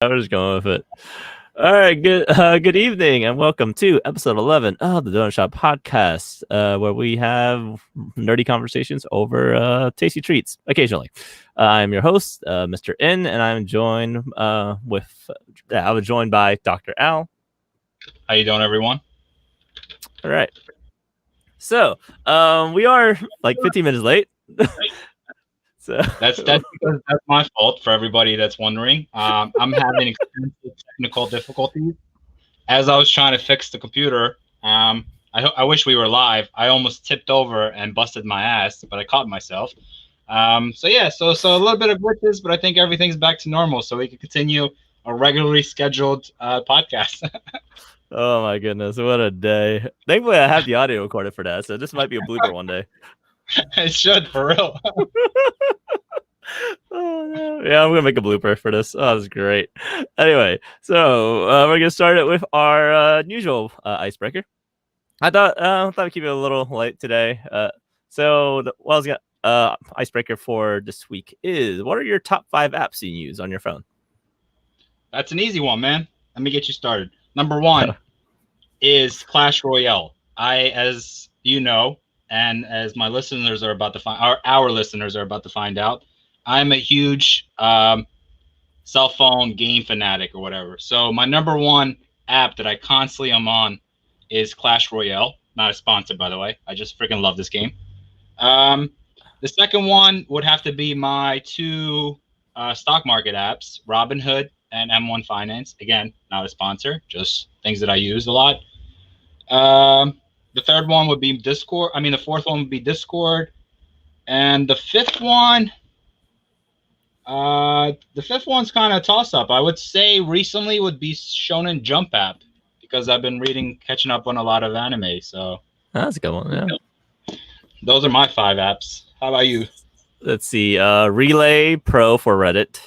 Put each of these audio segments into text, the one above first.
I was just going with it. All right, good evening, and welcome to episode 11 of the Donut Shop podcast, where we have nerdy conversations over tasty treats occasionally. I'm your host, Mr. N, and I'm joined I was joined by Dr. Al. How you doing, everyone? All right. So, we are like 15 minutes late. So That's because that's my fault for everybody that's wondering. I'm having extensive technical difficulties. As I was trying to fix the computer, I wish we were live. I almost tipped over and busted my ass, but I caught myself. So a little bit of glitches, but I think everything's back to normal, so we can continue a regularly scheduled podcast. Oh my goodness, what a day. Thankfully, I have the audio recorded for that, so this might be a blooper one day. It should, for real. Oh no. Yeah, I'm gonna make a blooper for this. Oh, that's great. Anyway, so we're gonna start it with our usual icebreaker. I thought I'd keep it a little light today. Icebreaker for this week is: what are your top 5 apps you use on your phone? That's an easy one, man. Let me get you started. Number 1 is Clash Royale. As you know, and as my listeners are about to find, our listeners are about to find out, I'm a huge cell phone game fanatic or whatever. So my number 1 app that I constantly am on is Clash Royale. Not a sponsor, by the way. I just freaking love this game. The second one would have to be my 2 stock market apps, Robinhood and M1 Finance. Again, not a sponsor, just things that I use a lot. The third one would be Discord. The fourth one would be Discord. And the fifth one's kind of a toss-up. I would say recently would be Shonen Jump app, because I've been catching up on a lot of anime. So that's a good one. Yeah. Those are my 5 apps. How about you? Let's see. Relay Pro for Reddit.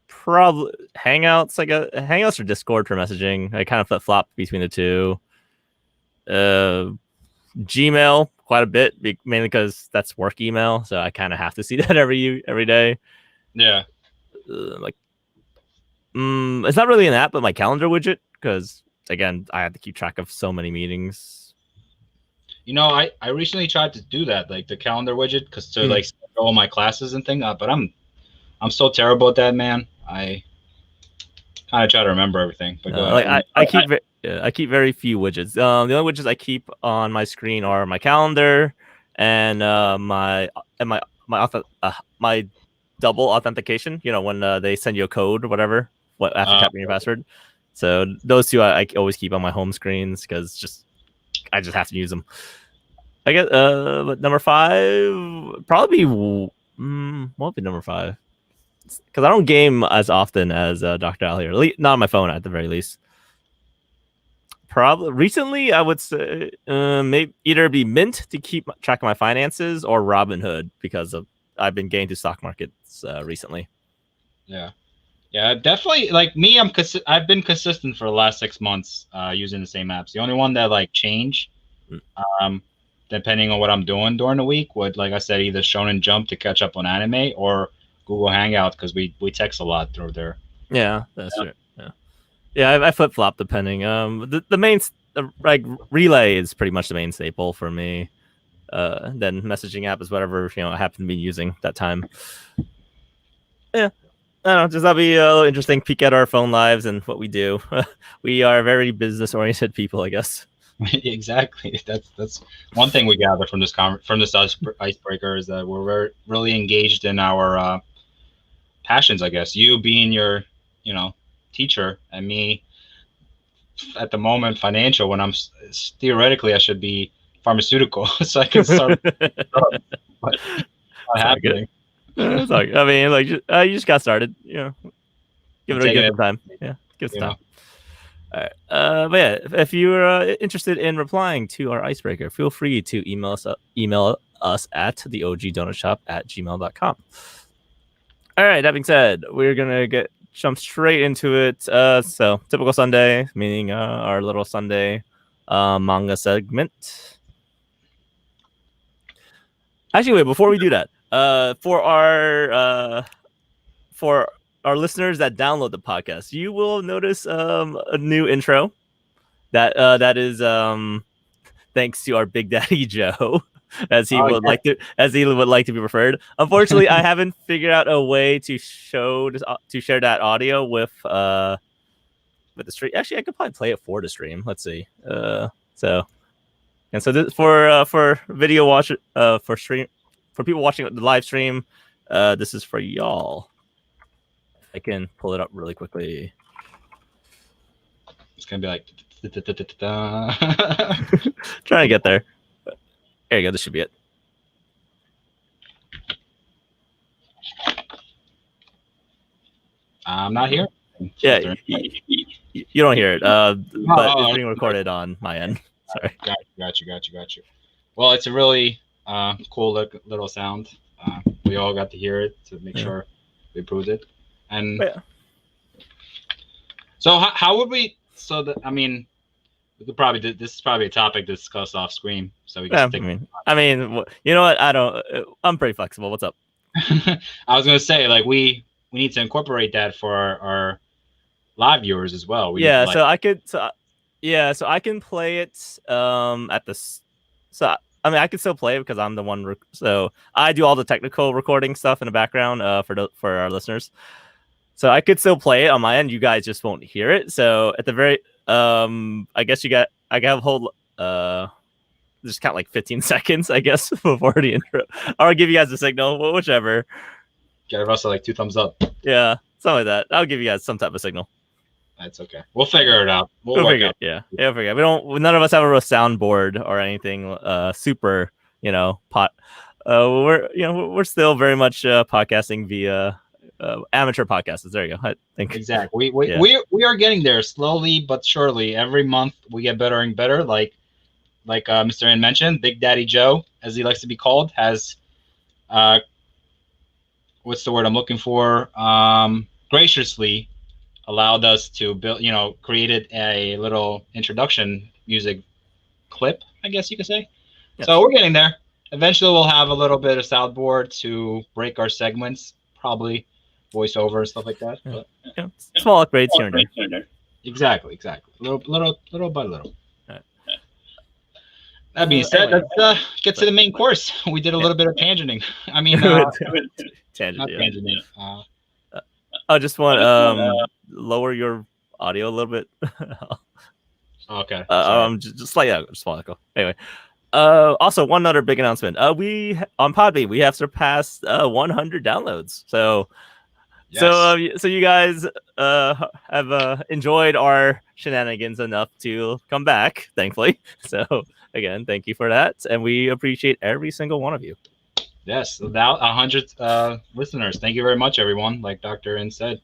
Probably Hangouts. Hangouts or Discord for messaging. I kind of flip flop between the two. Gmail quite a bit, mainly because that's work email, so I kind of have to see that every day. Yeah. It's not really an app, but my calendar widget, because again, I have to keep track of so many meetings. I recently tried to do that, like the calendar widget, because to like schedule all my classes and things. But I'm so terrible at that, man. I kind of try to remember everything. But I keep very few widgets. The only widgets I keep on my screen are my calendar and my double authentication. When they send you a code or whatever, after tapping your password. So those 2 I always keep on my home screens, because I just have to use them. I guess but number 5 probably what would be number 5? Because I don't game as often as Dr. Al here, not on my phone at the very least. Probably recently, I would say maybe either be Mint to keep track of my finances, or Robinhood, because I've been getting to stock markets recently. Yeah, definitely. Like me, I've been consistent for the last 6 months using the same apps. The only one that change, depending on what I'm doing during the week, would, like I said, either Shonen Jump to catch up on anime, or Google Hangout, because we text a lot through there. Yeah, that's true. Yeah, I flip flop depending. The main Relay is pretty much the main staple for me. Then messaging app is whatever I happen to be using that time. Yeah, I don't know. That'll be a little interesting peek at our phone lives and what we do. We are very business oriented people, I guess. Exactly. That's one thing we gather from this icebreaker, is that we're really engaged in our passions. I guess you being your teacher, and me at the moment financial, when I'm theoretically I should be pharmaceutical, so I can start. But not happening. It's like, you just got started. Give it some time. Yeah, give it some time. All right. But yeah, if you're interested in replying to our icebreaker, feel free to email us at theogdonutshop@gmail.com. All right. That being said, we're gonna jump straight into it. So typical Sunday, meaning our little Sunday manga segment. Actually, wait, before we do that, for our listeners that download the podcast, you will notice a new intro that is thanks to our Big Daddy Joe, as he would like to be referred. Unfortunately, I haven't figured out a way to share that audio with the stream. Actually, I could probably play it for the stream. Let's see. So this, for video watch for people watching the live stream, this is for y'all. I can pull it up really quickly. It's gonna be like trying to get there. There you go. This should be it. I'm not here. Yeah, you don't hear it, but it's being recorded on my end. Sorry. Got you. Well, it's a really cool little sound. We all got to hear it to make sure we approved it. And so how would we? So that, I mean, we could probably do, this is probably a topic to discuss off screen. So we can. I mean, you know what? I'm pretty flexible. What's up? I was gonna say, like, we need to incorporate that for our live viewers as well. So I can play it at the. So I mean, I can still play it because I'm the one. So I do all the technical recording stuff in the background for our listeners. So I could still play it on my end. You guys just won't hear it. So at the very I guess I got a whole just count like 15 seconds, I guess, before the intro. I'll give you guys a signal, whichever. Get Russell like 2 thumbs up. Yeah, something like that. I'll give you guys some type of signal. That's okay. We'll figure it out. We'll figure it. Yeah, we'll figure it. None of us have a real soundboard or anything super, we're still very much podcasting via amateur podcasters. There you go. I think exactly. We are getting there slowly but surely. Every month we get better and better. Like Mr. N mentioned, Big Daddy Joe, as he likes to be called, has what's the word I'm looking for? Graciously allowed us to build, created a little introduction music clip, I guess you could say. Yes. So we're getting there. Eventually we'll have a little bit of soundboard to break our segments, probably voiceover and stuff like that. Yeah. But, small upgrades here and there. Exactly. Little by little. Right. That being said, let's get to the main course. We did a little bit of tangenting. I mean, tangenting. I just want lower your audio a little bit. Okay. Just slight small echo. Anyway. Also, one other big announcement. We on Podbean we have surpassed 100 downloads. So, yes. So you guys have enjoyed our shenanigans enough to come back, thankfully. So again, thank you for that, and we appreciate every single one of you. Yes, about 100 listeners. Thank you very much, everyone. Like Dr. N said,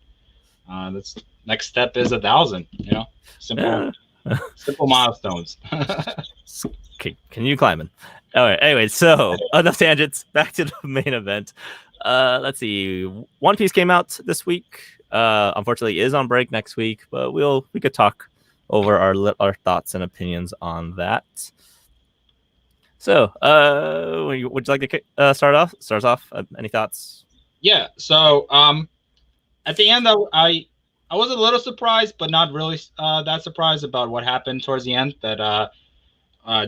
this next step is 1,000. Simple milestones. Can you climbing? All right. Anyway, so enough tangents. Back to the main event. Let's see. One Piece came out this week. Unfortunately, is on break next week, but we could talk over our thoughts and opinions on that. So, would you like to start off? Any thoughts? Yeah. So, at the end, I was a little surprised, but not really that surprised about what happened towards the end. That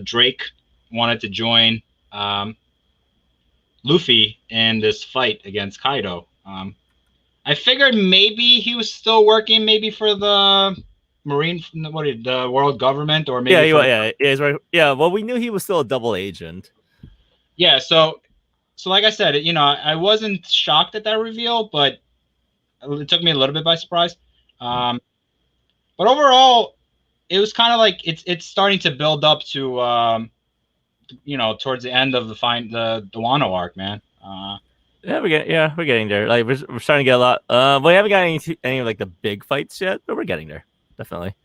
Drake wanted to join Luffy in this fight against Kaido. I figured maybe he was still working, maybe for the the world government, or maybe he's right. Yeah, well, we knew he was still a double agent. Yeah, so like I said, I wasn't shocked at that reveal, but it took me a little bit by surprise. But overall, it was kind of like it's starting to build up to towards the end of the Wano arc, man. We're getting there. Like we're starting to get a lot. We haven't got any of like the big fights yet, but we're getting there. Definitely.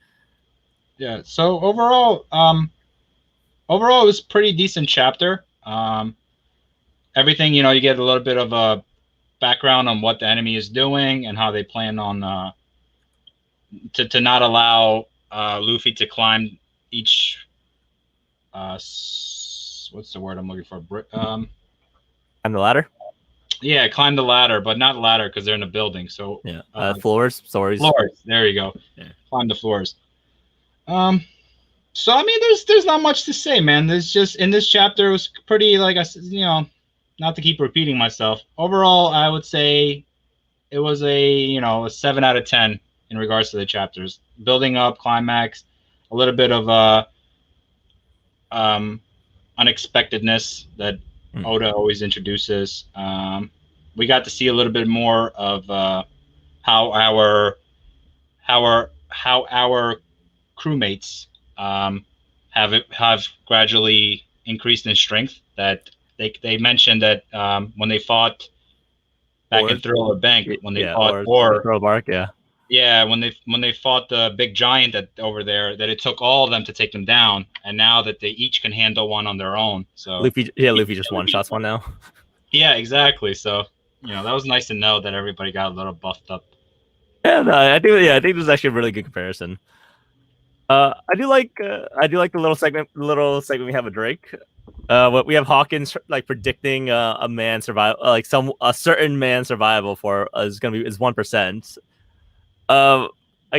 Yeah. So overall, it was a pretty decent chapter. Everything, you get a little bit of a background on what the enemy is doing and how they plan on to not allow Luffy to climb each what's the word I'm looking for? And the ladder. Yeah, climb the ladder, but not ladder because they're in a building. So yeah, floors, stories. Floors. There you go. Yeah. Climb the floors. So I mean, there's not much to say, man. There's just in this chapter it was pretty like I said, not to keep repeating myself. Overall, I would say it was a 7 out of 10 in regards to the chapters. Building up, climax, a little bit of unexpectedness that Oda always introduces. We got to see a little bit more of how our crewmates have gradually increased in strength. That they mentioned that when they fought back in Thriller Bank, when they fought Bark, when they fought the big giant that over there, that it took all of them to take them down, and now that they each can handle one on their own. So Luffy just one shots one now. Yeah, exactly. So that was nice to know that everybody got a little buffed up. Yeah, no, I think this is actually a really good comparison. I do like the little segment we have with Drake. What we have Hawkins like predicting a man survival, like a certain man survival for is 1%. I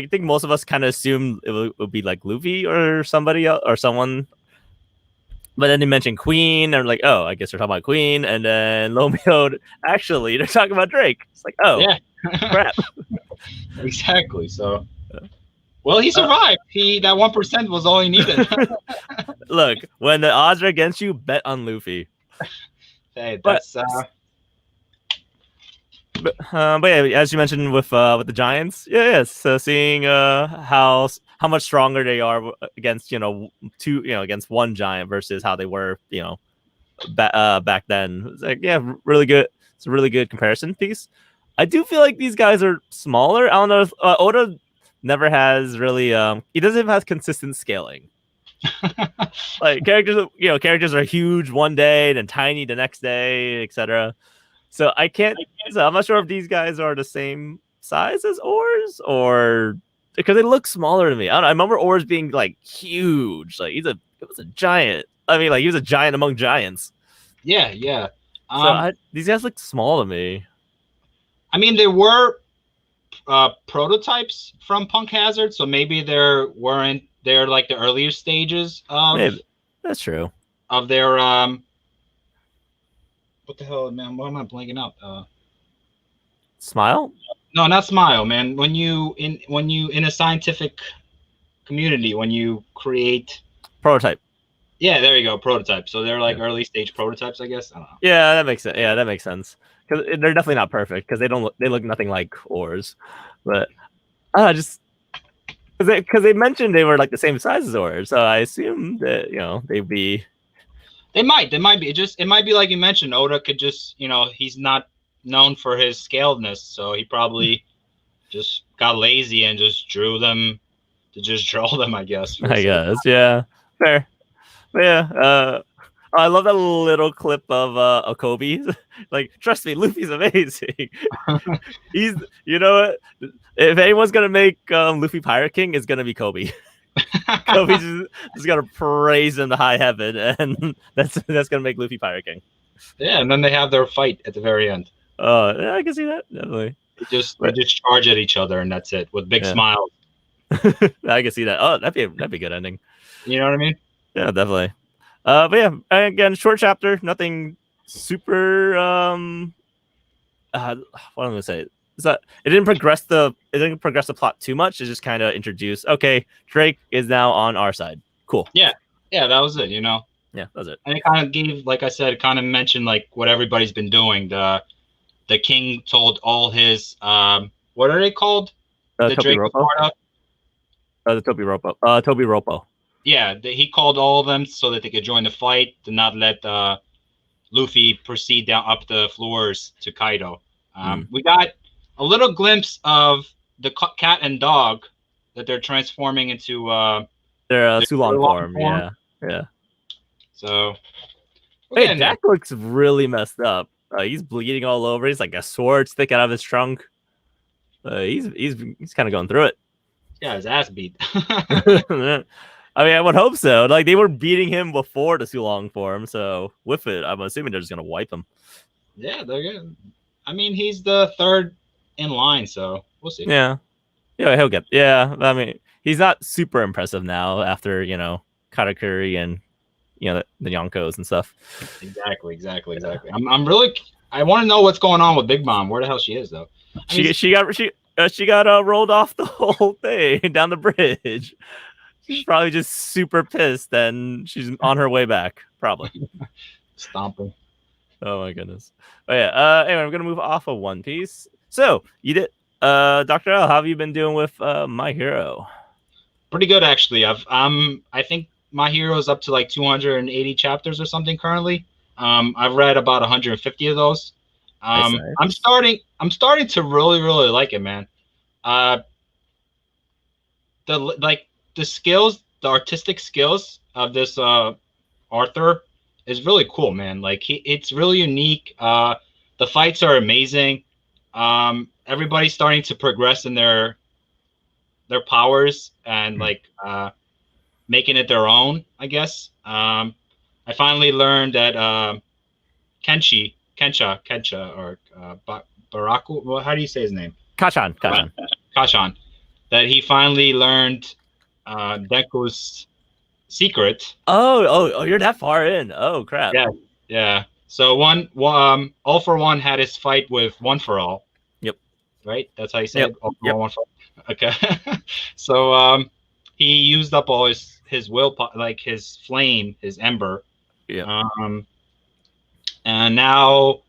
think most of us kind of assumed it would be like Luffy or somebody else or someone. But then they mentioned Queen, and like, oh, I guess they're talking about Queen, and then lo and behold, actually, they're talking about Drake. It's like, oh, yeah, crap. Exactly. So, well, he survived. That 1% was all he needed. Look, when the odds are against you, bet on Luffy. Hey, that's. But yeah, as you mentioned with the Giants, yeah. So seeing how much stronger they are against against one giant versus how they were back then. It's like, yeah, really good. It's a really good comparison piece. I do feel like these guys are smaller. I don't know if Oda never has really he doesn't have consistent scaling. Like characters are huge one day, then tiny the next day, etc. So I'm not sure if these guys are the same size as Oars or because they look smaller to me. I remember Oars being like huge. Like it was a giant. I mean, like he was a giant among giants. Yeah. These guys look small to me. I mean, they were prototypes from Punk Hazard, so maybe they're like the earlier stages of. Maybe. That's true. Of their what the hell, man? Why am I blanking out? Smile? No, not Smile, man. When you in a scientific community, when you create prototype. Yeah, there you go, prototype. So they're like early stage prototypes, I guess. I don't know. Yeah, that makes sense. Yeah, that makes sense. Because they're definitely not perfect because they look nothing like Oars, but just because they mentioned they were like the same size as Oars, so I assume that they'd be. They might be. It might be like you mentioned. Oda could just, he's not known for his scaledness, so he probably just got lazy and just drew them to just draw them, I guess. Yeah, fair. But yeah, I love that little clip of Kobe. Like, trust me, Luffy's amazing. He's, what? If anyone's gonna make Luffy Pirate King, it's gonna be Kobe. Kobe's just gonna praise him to high heaven, and that's gonna make Luffy Pirate King. Yeah, and then they have their fight at the very end. Yeah, I can see that definitely. They just charge at each other, and that's it with big smiles. I can see that. Oh, that'd be a good ending. You know what I mean? Yeah, definitely. But yeah, again, short chapter, nothing super. What am I gonna say? Is that it didn't progress the plot too much. It just kind of introduced. Okay, Drake is now on our side. Cool. Yeah, that was it. Yeah, that was it. And it kind of gave, like I said, it kind of mentioned like what everybody's been doing. The king told all his what are they called? The Drake was part of? The Toby Ropo. Yeah, he called all of them so that they could join the fight, to not let Luffy proceed down up the floors to Kaido. We got a little glimpse of the cat and dog that they're transforming into their Sulong form. Yeah. So, hey, Jack looks really messed up. He's bleeding all over. He's like a sword sticking out of his trunk. He's kind of going through it. Yeah, his ass beat. I mean, I would hope so. Like, they were beating him before the Sulong form, so with it, I'm assuming they're just gonna wipe him. Yeah, they're good. I mean, he's the third in line, so we'll see. Yeah, yeah, he'll get. Yeah, I mean, he's not super impressive now after Katakuri and the Yonkos and stuff. Exactly. I'm really. I want to know what's going on with Big Mom. Where the hell she is though? I mean, She got rolled off the whole thing down the bridge. She's probably just super pissed, and she's on her way back, probably. stomping. Oh my goodness. But yeah. Anyway, I'm gonna move off of One Piece. So you did, Dr. L. How have you been doing with My Hero? Pretty good actually. I think My Hero is up to like 280 chapters or something currently. I've read about 150 of those. Nice. I'm starting to really like it, man. The skills, the artistic skills of this Arthur is really cool, man. Like it's really unique. The fights are amazing. Everybody's starting to progress in their powers and like making it their own, I guess. I finally learned that Kensha, or Baraku. Well, how do you say his name? Kashan. Kashan. That he finally learned Deku's secret. Oh, you're that far in. Oh crap. Yeah. So All for One had his fight with One for All. Yep. Right. That's how you say it. All for All, One for All. Okay. So he used up all his will, like his flame, his ember. Yeah. And now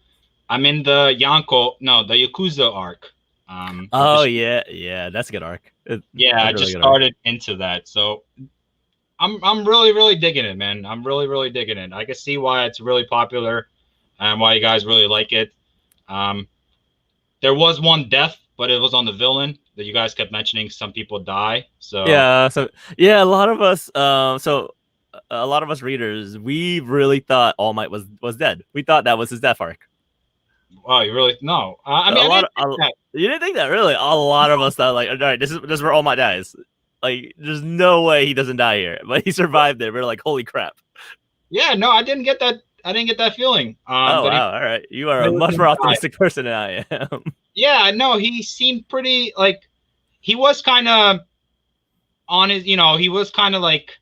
I'm in the the Yakuza arc. Yeah, that's a good arc. I just started into that, so I'm really digging it, man. I'm really digging it. I can see why it's really popular and why you guys really like it. There was one death, but it was on the villain that you guys kept mentioning. Some people die, so a lot of us, a lot of us readers, we really thought All Might was dead. We thought that was his death arc. Wow, you really no? You didn't think that, really? A lot of us thought, like, all right, this is where All Might dies. Like, there's no way he doesn't die here, but he survived it. We're like, holy crap! Yeah, no, I didn't get that. I didn't get that feeling. Wow, all right, you are a much more optimistic person than I am. Yeah, no, he seemed pretty like he was kind of on his, he was kind of like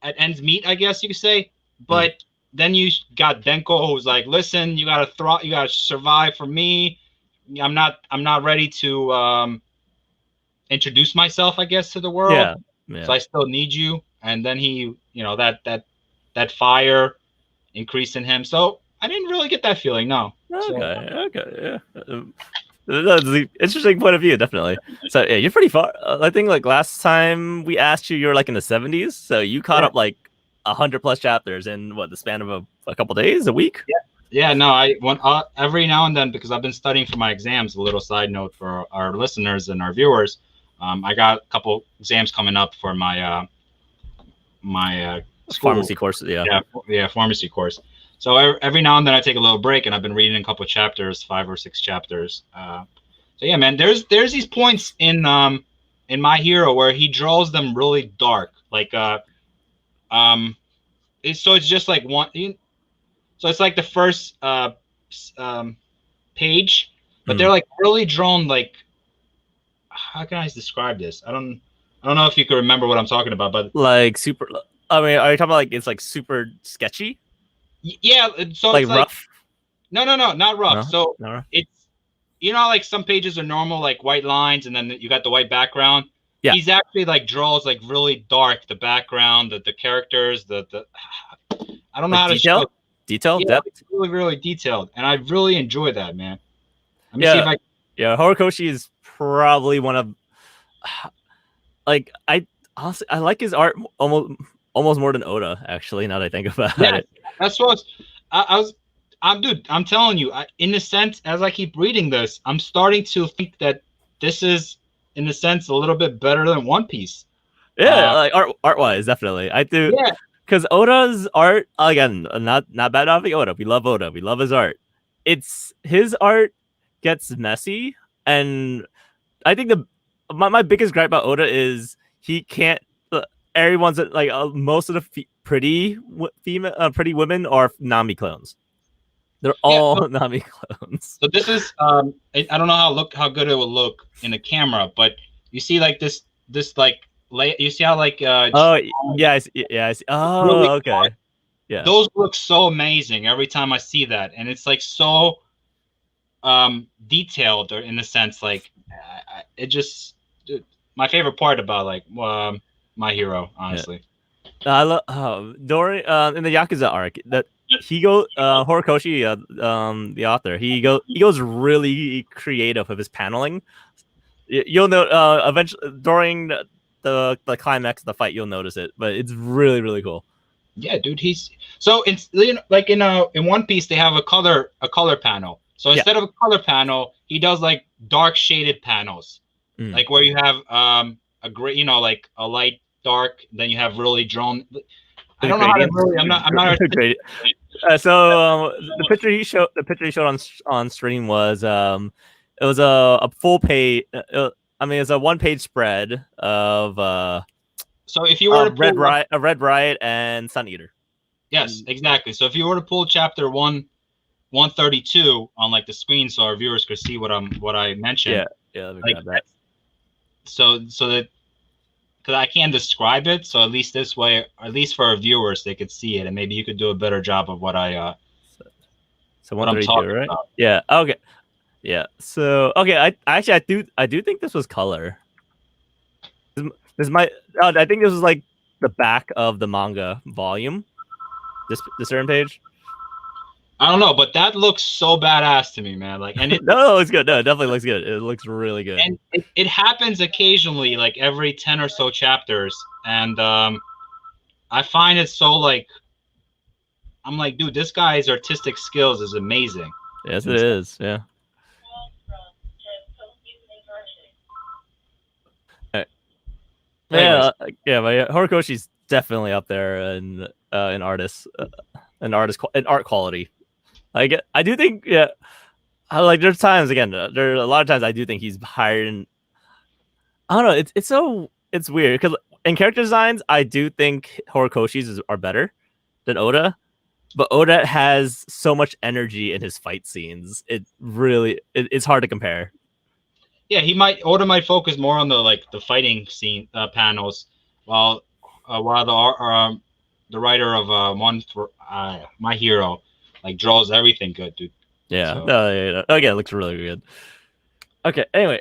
at ends meet, I guess you could say. But then you got Denko, who's like, listen, you gotta survive for me. I'm not ready to introduce myself, I guess, to the world. Yeah. So I still need you. And then he, that fire increased in him. So I didn't really get that feeling. No. Okay. Yeah. That's an interesting point of view, definitely. So yeah, you're pretty far. I think like last time we asked you, you were like in the 70s. So you caught up like 100+ chapters in the span of a couple days, a week. Yeah. No, I went every now and then because I've been studying for my exams. A little side note for our listeners and our viewers. I got a couple exams coming up for my pharmacy course. Yeah, pharmacy course. So every now and then I take a little break, and I've been reading a couple of chapters, 5 or 6 chapters. So yeah, man, there's these points in My Hero where he draws them really dark, like it's just like one. So it's like the first page, but they're like really drawn like. How can I describe this? I don't know if you can remember what I'm talking about, but like super. I mean, are you talking about like it's like super sketchy? Yeah, so like it's rough. No, not rough. No, so not rough. It's like some pages are normal, like white lines, and then you got the white background. Yeah, he's actually like draws like really dark the background, the characters, the I don't know how to show detail, depth. It's really detailed, and I really enjoy that, man. Let me see if I. Yeah, Horikoshi is probably one of like I like his art almost more than Oda, actually, now that I think about it. That's what I'm telling you, in a sense, as I keep reading this, I'm starting to think that this is, in a sense, a little bit better than One Piece. Yeah, like art-wise, definitely. I do. Yeah. Because Oda's art, again, not bad off Oda. We love Oda. We love his art. It's his art gets messy, and I think my biggest gripe about Oda is he can't. Everyone's like most of the pretty women are Nami clones. They're Yeah. all Nami clones. So this is I don't know how good it will look in the camera, but you see like this like you see how like Oh yeah, I see. Yeah, I see. Oh, really okay. Yeah. those look so amazing every time I see that, and it's like so detailed, or in the sense like it just my favorite part about like My Hero, honestly. I love during in the Yakuza arc that Horikoshi, the author, he goes really creative with his paneling. You'll know eventually during the climax of the fight, you'll notice it, but it's really really cool. Yeah, dude, he's so it's like in One Piece they have a color panel. So instead of a color panel, he does like dark shaded panels, like where you have a gray, like a light dark, then you have really drawn. I don't know how to really. I'm not great. The picture he showed on stream was it was a full page. I mean, it's a 1-page spread of so if you were to pull Red Riot and Sun Eater. Yes, exactly. So if you were to pull chapter 132 on like the screen, so our viewers could see what I mentioned. Yeah. Let me like, grab that. So that because I can't describe it, so at least this way, at least for our viewers, they could see it, and maybe you could do a better job of what I. So 132, right? About. Yeah. Okay. Yeah. So okay, I do think this was color. I think this was like the back of the manga volume. This certain page. I don't know, but that looks so badass to me, man. Like, and no, it's good. No, it definitely looks good. It looks really good. And it happens occasionally, like every 10 or so chapters, and I find it so like, I'm like, dude, this guy's artistic skills is amazing. Yes, it is. Yeah. Yeah, Horikoshi's definitely up there in artists, in art quality. I do think, there's times again. There are a lot of times I do think he's higher in. I don't know. It's weird because in character designs, I do think Horikoshi's are better than Oda, but Oda has so much energy in his fight scenes. It's hard to compare. Yeah, Oda might focus more on the fighting scene panels, while the writer of My Hero like draws everything good, dude. Yeah. So. No, again, it looks really good. Okay. Anyway,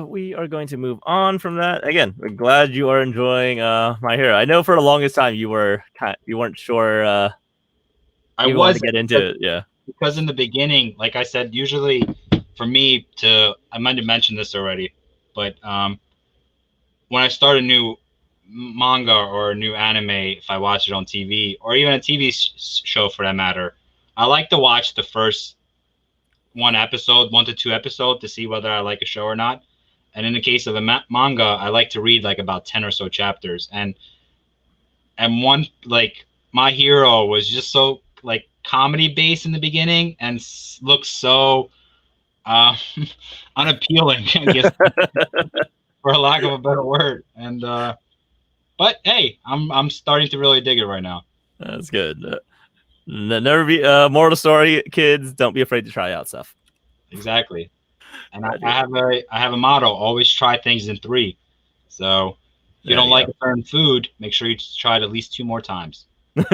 we are going to move on from that. Again, we're glad you are enjoying My Hero. I know for the longest time you weren't sure. I was to get into it. Yeah. Because in the beginning, like I said, usually for me I might have mentioned this already, but when I start a new manga or a new anime, if I watch it on TV or even a TV show for that matter, I like to watch the first 1 to 2 episodes to see whether I like a show or not. And in the case of a manga, I like to read like about 10 or so chapters. And one, like My Hero was just so like comedy based in the beginning and looks so unappealing, I guess, for a lack of a better word. And but hey, I'm starting to really dig it right now. That's good. Never be moral of the story, kids. Don't be afraid to try out stuff. Exactly. And I have a motto: always try things in 3. So if you don't like a certain food, make sure you try it at least 2 more times. All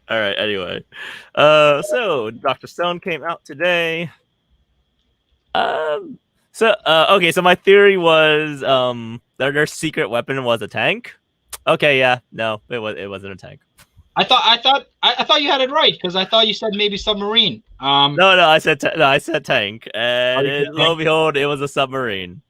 right. Anyway, so Dr. Stone came out today. Okay. So my theory was their secret weapon was a tank. Okay. Yeah. No, it wasn't a tank. I thought you had it right because I thought you said maybe submarine. No, I said tank, and lo and behold, it was a submarine.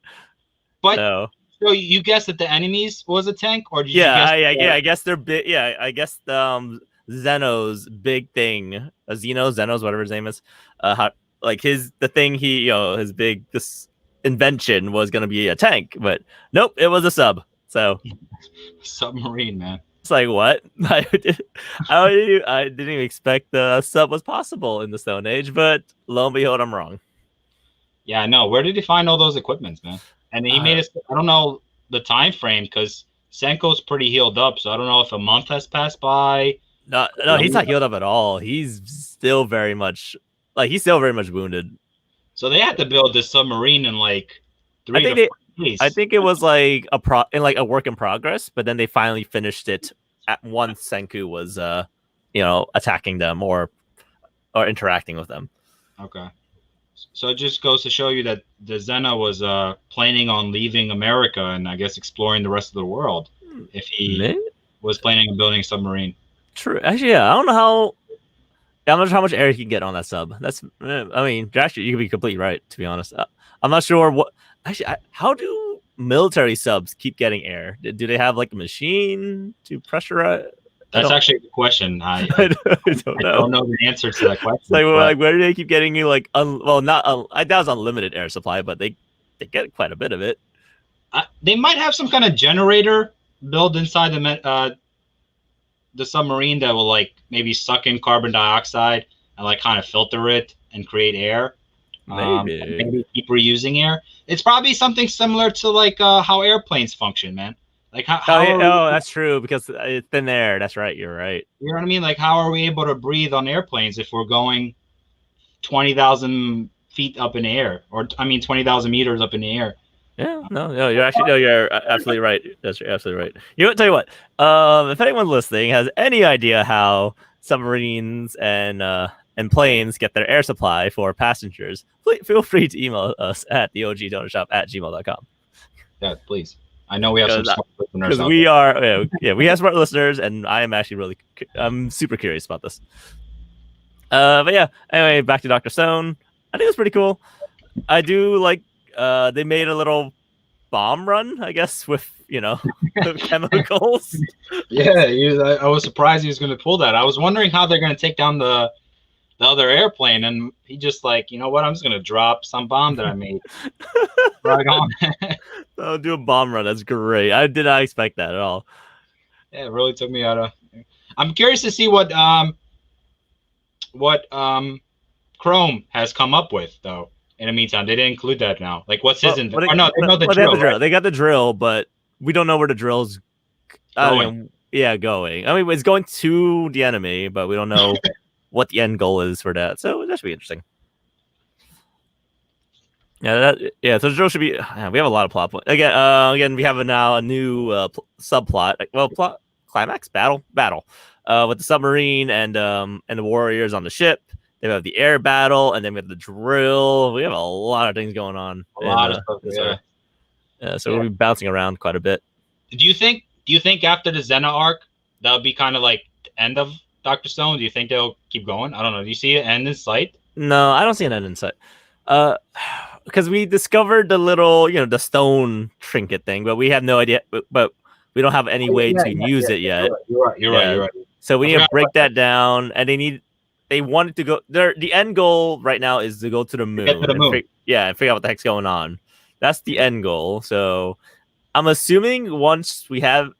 But so you guessed that the enemies was a tank, or did you guess? I guess they're big. Yeah, I guess Zeno's big thing, Zeno's whatever his name is, his big this invention was gonna be a tank, but nope, it was a sub. So submarine, man. It's like, what? I didn't even expect the sub was possible in the Stone Age, but lo and behold, I'm wrong. Yeah, I know. Where did he find all those equipments, man? And he made us. I don't know the time frame because Senko's pretty healed up, so I don't know if a month has passed by. No, he's not healed up at all. He's still very much wounded. So they had to build this submarine in like 3 to 4 days. I think it was like a work in progress, but then they finally finished it at once Senku was attacking them or interacting with them. Okay. So it just goes to show you that the Zena was planning on leaving America and I guess exploring the rest of the world if he was planning on building a submarine. True. Actually, yeah, I don't know how. I'm not sure how much air you can get on that sub. That's, I mean, actually, you could be completely right. To be honest, I'm not sure what. Actually, how do military subs keep getting air? Do they have like a machine to pressurize? That's actually the question. I don't know the answer to that question. Like, where do they keep getting you like? I doubt it's unlimited air supply, but they get quite a bit of it. They might have some kind of generator built inside the submarine that will like maybe suck in carbon dioxide and like kind of filter it and create air. Maybe keep reusing air. It's probably something similar to like how airplanes function, man. Like how that's true because it's thin air. That's right. You're right. You know what I mean? Like how are we able to breathe on airplanes if we're going 20,000 feet up in the air, or 20,000 meters up in the air? Yeah, no, you're absolutely right. That's absolutely right. You know, tell you what, if anyone listening has any idea how submarines and planes get their air supply for passengers, please feel free to email us at theogdonorshop@gmail.com. Yeah, please. I know we have some smart listeners. Because we have smart listeners, and I am actually I'm super curious about this. But yeah, anyway, back to Dr. Stone. I think it was pretty cool. I do like they made a little bomb run, I guess, with chemicals. Yeah, I was surprised he was going to pull that. I was wondering how they're going to take down the other airplane, and he just like, you know what, I'm just going to drop some bomb that I made. Right on. Oh, do a bomb run. That's great. I did not expect that at all. Yeah, it really took me out of. I'm curious to see what Chrome has come up with though. In the meantime, they didn't include that now. Like, what's his inventory? No, they know the drill. Right? They got the drill, but we don't know where the drill's going. Going. I mean, it's going to the enemy, but we don't know what the end goal is for that. So that should be interesting. So the drill should be. We have a lot of plot points. Again, we have now a new subplot. Plot climax battle with the submarine and the warriors on the ship. They have the air battle, and then we have the drill. We have a lot of things going on. A lot of stuff. So we'll be bouncing around quite a bit. Do you think after the Zena arc, that would be kind of like the end of Dr. Stone? Do you think they'll keep going? I don't know. Do you see an end in sight? No, I don't see an end in sight. Because we discovered the little, the stone trinket thing, but we have no idea. But we don't have any way to use it yet. You're right. So we need to break that down, and they wanted to go there. The end goal right now is to go to the moon. Get to the moon. And figure out what the heck's going on. That's the end goal. So I'm assuming once we have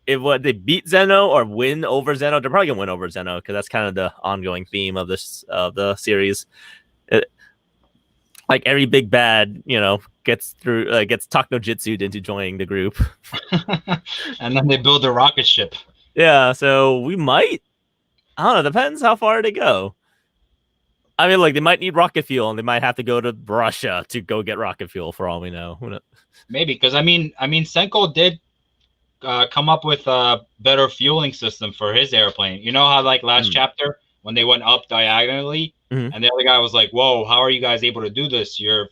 they beat Zeno or win over Zeno, they're probably gonna win over Zeno because that's kind of the ongoing theme of the series. Like every big bad, gets talk no jitsu'd into joining the group. And then they build a rocket ship. Yeah, so we might. I don't know. Depends how far they go. I mean, like they might need rocket fuel, and they might have to go to Russia to go get rocket fuel. For all we know, maybe because I mean, Senko did come up with a better fueling system for his airplane. You know how like last chapter when they went up diagonally, and the other guy was like, "Whoa, how are you guys able to do this? Your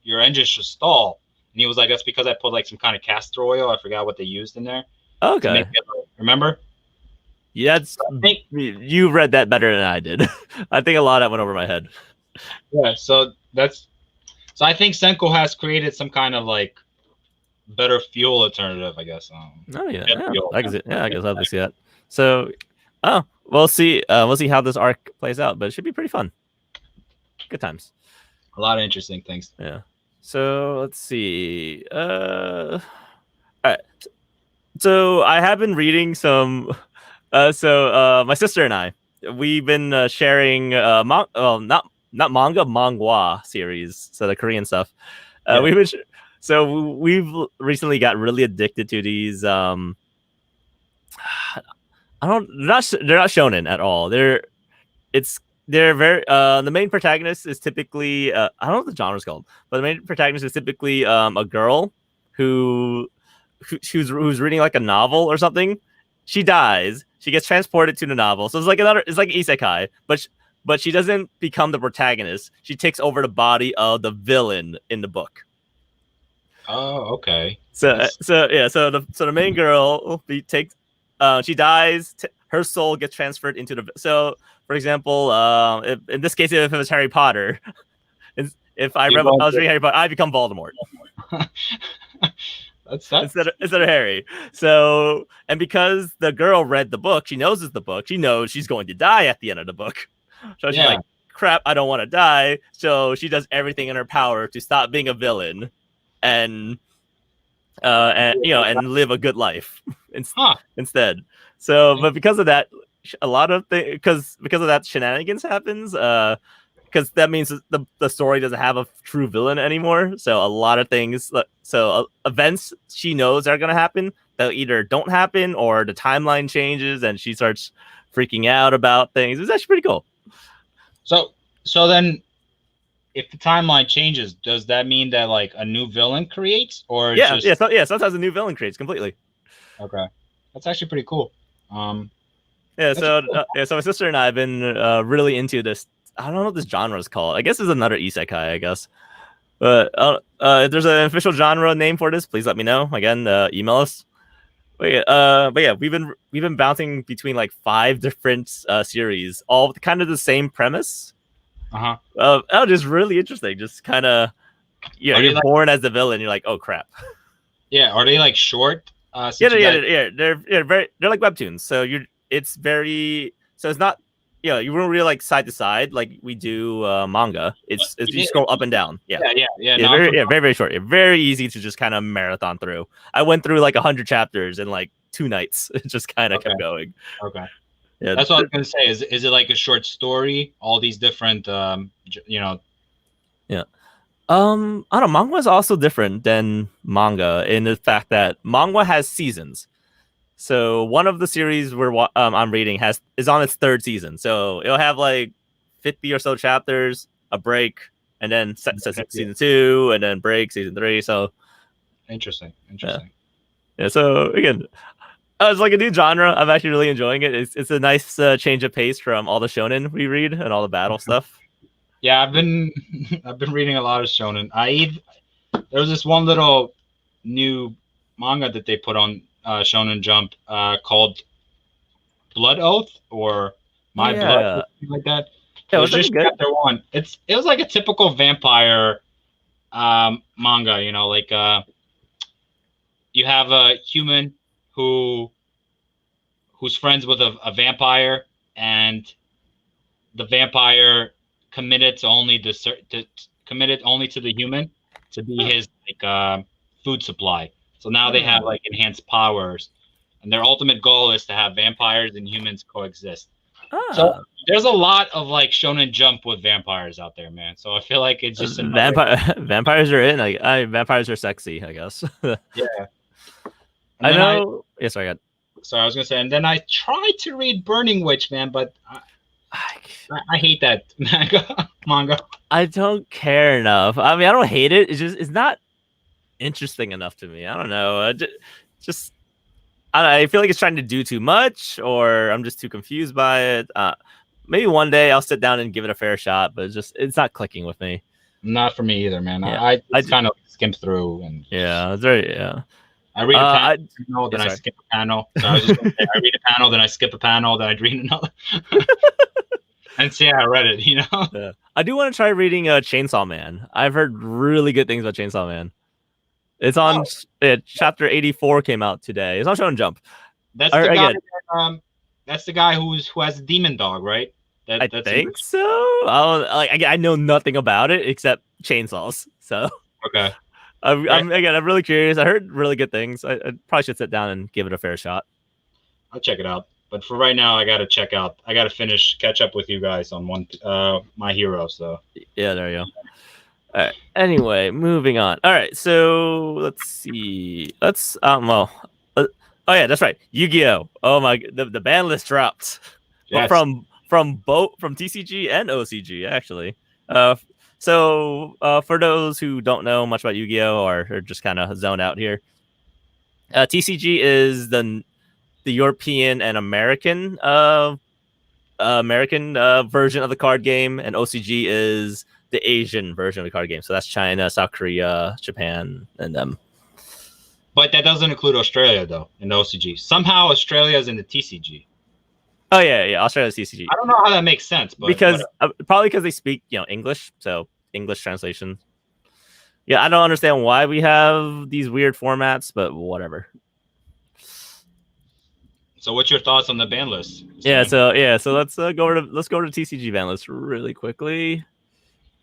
engine should stall." And he was like, "That's because I put like some kind of castor oil. I forgot what they used in there." Okay, remember? Yeah, you read that better than I did. I think a lot of that went over my head. Yeah, so I think Senko has created some kind of like better fuel alternative, I guess. I guess I'd love to see that. So, we'll see. We'll see how this arc plays out, but it should be pretty fun. Good times. A lot of interesting things. Yeah. So let's see. All right. So I have been reading some. My sister and I, we've been sharing not manga, manhwa series, so the Korean stuff. We've recently got really addicted to these They're not shonen at all. They're very the main protagonist is typically I don't know what the genre's called, but the main protagonist is typically a girl who's reading like a novel or something. She dies. She gets transported to the novel. So it's like isekai, but she doesn't become the protagonist. She takes over the body of the villain in the book. Oh, okay. So the main girl she dies. Her soul gets transferred into the. So for example, in this case, if it was Harry Potter, if I was reading Harry Potter, I become Voldemort. instead of Harry. So, and because the girl read the book, she knows it's the book. She knows she's going to die at the end of the book. So she's like, "Crap, I don't want to die." So she does everything in her power to stop being a villain, and live a good life instead. So, but because of that, a lot of things because of that shenanigans happens. Because that means the story doesn't have a true villain anymore. So a lot of things, events she knows are going to happen, that either don't happen or the timeline changes and she starts freaking out about things. It's actually pretty cool. So then, if the timeline changes, does that mean that like a new villain creates, or sometimes a new villain creates completely. Okay, that's actually pretty cool. So my sister and I have been really into this. I don't know what this genre is called. I guess it's another isekai, I guess. But if there's an official genre name for this, please let me know. Again, email us. But yeah, we've been bouncing between like 5 different series, all kind of the same premise. Just really interesting. Just kind of, you're born as the villain. You're like, oh crap. Yeah, are they like short? They're like webtoons. So it's not. You won't really like side to side like we do manga. It's you scroll up and down. Yeah. Very short. Very easy to just kind of marathon through. I went through like 100 chapters in like 2 nights. It just kind of kept going. Okay. Yeah, that's what I was gonna say. Is it like a short story? All these different, Yeah. I don't know. Manga is also different than manga in the fact that manga has seasons. So one of the series I'm reading is on its 3rd season. So it'll have like 50 or so chapters, a break, and then season 2, and then break season 3. So interesting. Yeah. So again, it's like a new genre. I'm actually really enjoying it. It's a nice change of pace from all the shonen we read and all the battle stuff. Yeah, I've been reading a lot of shonen. There was this one little new manga that they put on Shonen Jump called Blood Oath or My Blood, or something like that. It was just chapter 1. It was like a typical vampire manga. Like you have a human who's friends with a vampire, and the vampire committed only to the human to be his like food supply. So now they have like enhanced powers, and their ultimate goal is to have vampires and humans coexist. So there's a lot of like Shonen Jump with vampires out there, man. So I feel like it's just vampires are in. Vampires are sexy, I guess. Yeah. I know. Yes, I got. Sorry, I was gonna say, and then I tried to read Burning Witch, man, but I hate that manga. I don't care enough. I mean, I don't hate it. It's not interesting enough to me. I don't know. I feel like it's trying to do too much, or I'm just too confused by it. Maybe one day I'll sit down and give it a fair shot, but it's not clicking with me. Not for me either, man. Yeah. I kind of skim through and it's very I read a panel, then I skip a panel. So I was just gonna say, I read a panel, then I skip a panel, then I read another. And see how I read it, Yeah. I do want to try reading Chainsaw Man. I've heard really good things about Chainsaw Man. It's on chapter 84 came out today. It's on Shonen Jump. That's the guy. That's the guy who has a demon dog, right? I think so. I know nothing about it except chainsaws. So okay. I'm really curious. I heard really good things. I probably should sit down and give it a fair shot. I'll check it out. But for right now, I got to catch up with you guys on My Hero. So yeah, there you go. All right. Anyway, moving on. All right. So let's see. Oh yeah, that's right. Yu-Gi-Oh. Oh my, the ban list dropped, but Yes. from both from TCG and OCG actually. So for those who don't know much about Yu-Gi-Oh or are just kind of zoned out here, TCG is the European and American version of the card game, and OCG is the Asian version of the card game. So that's China, South Korea, Japan, and them. But that doesn't include Australia, though, in the OCG. Somehow Australia is in the TCG. Oh, yeah, Australia's TCG. I don't know how that makes sense, but because probably because they speak, English, so English translation. Yeah, I don't understand why we have these weird formats, but whatever. So, what's your thoughts on the ban list, Sam? So let's go to TCG ban list really quickly.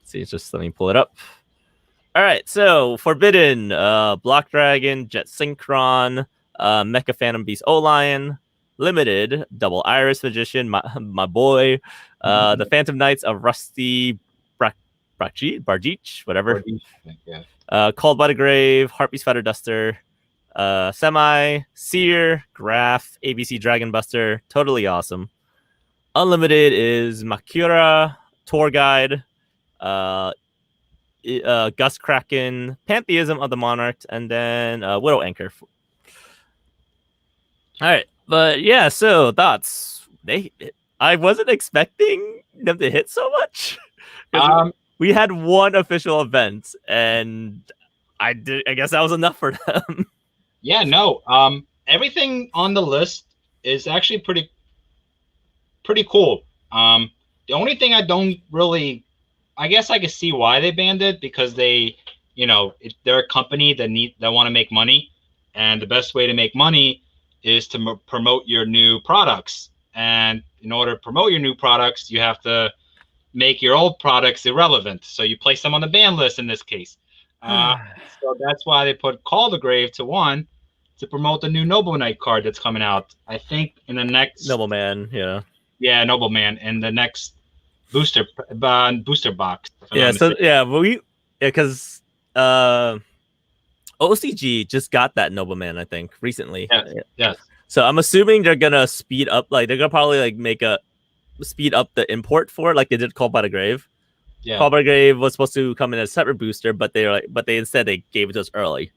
Let's see, just let me pull it up. All right, so Forbidden, Block Dragon, Jet Synchron, Mecha Phantom Beast O-Lion, Limited, Double Iris Magician, my boy, the Phantom Knights of Rusty Bargeach, whatever. Called by the Grave, Heartbeat Spider Duster, Semi, Seer, Graph, ABC Dragon Buster, totally awesome. Unlimited is Makura, Tour Guide, Gus Kraken, Pantheism of the Monarch, and then Widow Anchor. All right, but yeah, so thoughts. I wasn't expecting them to hit so much. We had one official event, and I guess that was enough for them. Yeah, no. Everything on the list is actually pretty cool. The only thing I don't really, I guess I can see why they banned it, because they, they're a company that want to make money, and the best way to make money is to promote your new products. And in order to promote your new products, you have to make your old products irrelevant. So you place them on the ban list in this case. So that's why they put Call the Grave to 1 to promote the new Noble Knight card that's coming out. I think in the next Nobleman, yeah. Yeah, Nobleman in the next booster box. Yeah, so because OCG just got that Nobleman, I think, recently. Yes. So I'm assuming they're gonna speed up, they're gonna probably speed up the import for it, like they did Call by the Grave. Yeah. Call by the Grave was supposed to come in as a separate booster, but they instead they gave it to us early.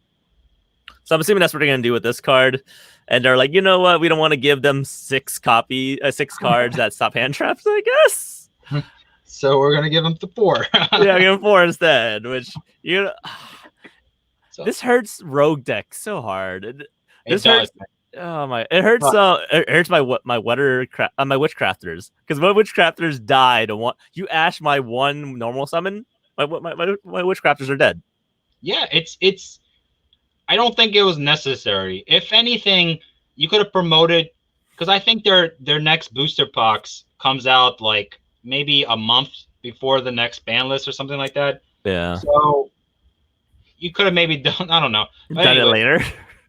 So I'm assuming that's what they're gonna do with this card. And they're like, you know what? We don't want to give them 6 cards that stop hand traps, I guess. So we're gonna give them the 4. Yeah, give them 4 instead. Which this hurts rogue deck so hard. This hurts. Oh my! It hurts. It hurts my witchcrafters, because my witchcrafters died. You ash my 1 normal summon. My witchcrafters are dead. Yeah, it's. I don't think it was necessary. If anything, you could have promoted, because I think their next booster box comes out like maybe a month before the next ban list or something like that. Yeah. So you could have maybe done. I don't know. Done it later.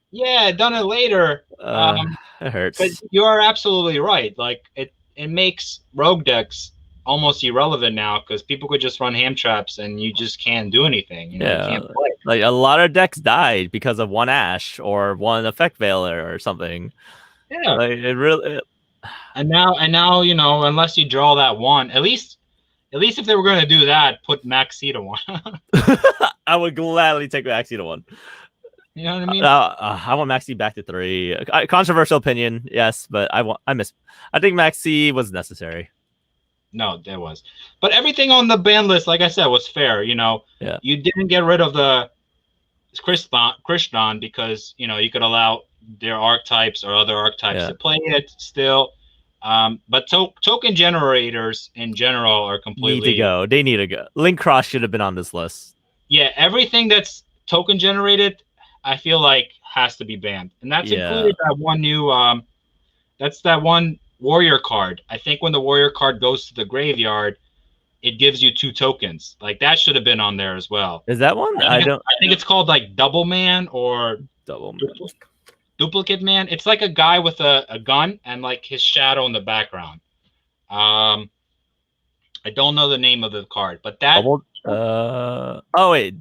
Yeah, done it later. It hurts. But you are absolutely right. Like it makes rogue decks almost irrelevant now, because people could just run ham traps and you just can't do anything. You can't play. Like a lot of decks died because of 1 Ash or 1 Effect Veiler or something. Yeah. Like it really. And now, unless you draw that 1, at least if they were going to do that, put Max C to 1. I would gladly take Max C to 1. You know what I mean? I want Maxi back to 3. Controversial opinion, yes, but I think Maxi was necessary. No, there was. But everything on the ban list, like I said, was fair. You didn't get rid of the Krishdon because, you could allow their archetypes or other archetypes to play it still. But token generators in general are completely... They need to go. Link Cross should have been on this list. Yeah, everything that's token generated, I feel like has to be banned. And that's included that one new... that's that one warrior card. I think when the warrior card goes to the graveyard, it gives you 2 tokens. Like that should have been on there as well. Is that one? I think it's called like Double Man or Duplicate Man. It's like a guy with a gun and like his shadow in the background. I don't know the name of the card, but that. Oh wait,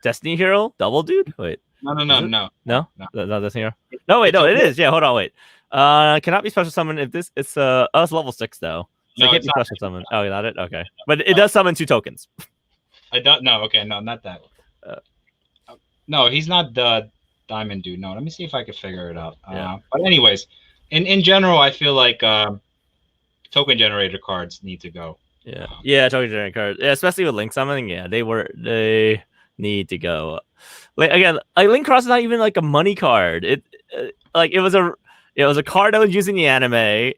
Destiny Hero Double Dude. Wait. No. No, Destiny Hero. No, wait, It's no, it okay. is. Yeah, hold on, wait. Cannot be special summon if this. It's it's level 6 though. So No, it can't it's be not. special summon. Oh, not it. Okay, but it does summon 2 tokens. I don't. No, okay, no, not that. Uh, No, he's not the diamond dude. No, let me see if I can figure it out. Yeah. But anyways, in general, I feel like token generator cards need to go. Yeah, yeah, token generator cards. Yeah, especially with link summoning. Yeah, they need to go. Like again, like Link Cross is not even like a money card. Like it was a card that was used in the anime.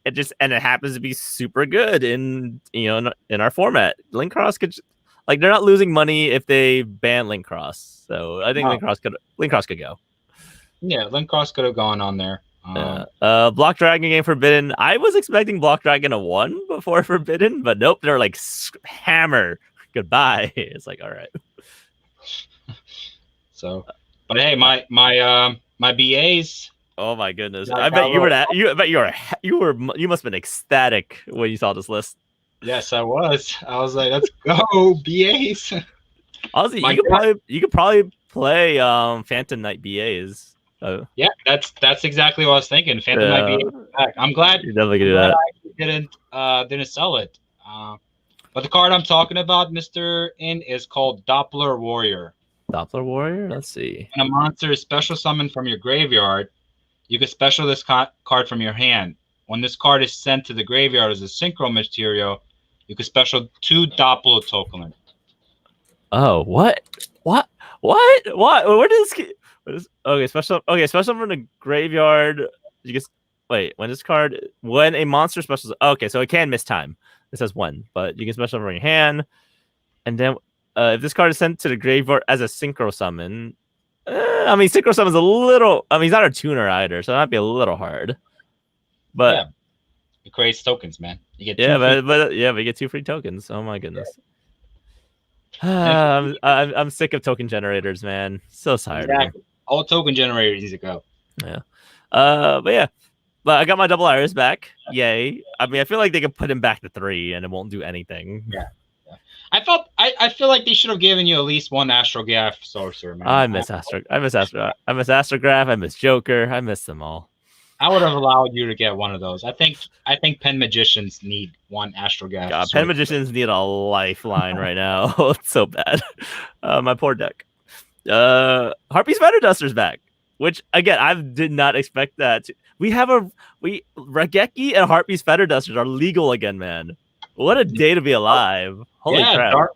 It happens to be super good in in our format. Link Cross could like they're not losing money if they ban Link Cross. So I think No. Link Cross could go. Yeah, Link Cross could have gone on there. Block Dragon game Forbidden. I was expecting Block Dragon a 1 before Forbidden, but nope, they're like hammer. Goodbye. It's like all right. So, but hey, my BAs. Oh my goodness! Yeah, I bet you were that. I bet you must have been ecstatic when you saw this list. Yes, I was. I was like, let's go BAs. Honestly, you could probably play Phantom Knight BAs. Yeah, that's exactly what I was thinking. Phantom Knight BA. I'm glad you definitely could do that. I didn't sell it. But the card I'm talking about, Mr. In, is called Doppler Warrior. Doppler Warrior? Let's see. When a monster is special summoned from your graveyard, you can special this card from your hand. When this card is sent to the graveyard as a synchro material, you can special 2 Doppler token. Oh, what? Where does okay, special from the graveyard. You can wait, when a monster specials, okay, so it can miss time. It says when, but you can special from your hand. And then if this card is sent to the graveyard as a synchro summon, I mean, synchro summon is a little. I mean, he's not a tuner either, so it might be a little hard. But yeah, it creates tokens, man. You get but you get 2 free tokens. Oh my goodness. Yeah. I'm sick of token generators, man. So tired. Exactly. All token generators need to go. Yeah. But yeah. But I got my double iris back. Yay. I mean, I feel like they could put him back to 3 and it won't do anything. Yeah. I feel like they should have given you at least 1 Astrograph sorcerer, man. I miss Astrograph. I miss Joker. I miss them all. I would have allowed you to get one of those. I think Pen Magicians need 1 Astrograph. God, Pen Magicians need a lifeline right now. It's so bad. My poor deck. Harpy's Feather Duster's back, which again I did not expect that. Regeki and Harpy's Feather Dusters are legal again, man. What a day to be alive! Holy crap!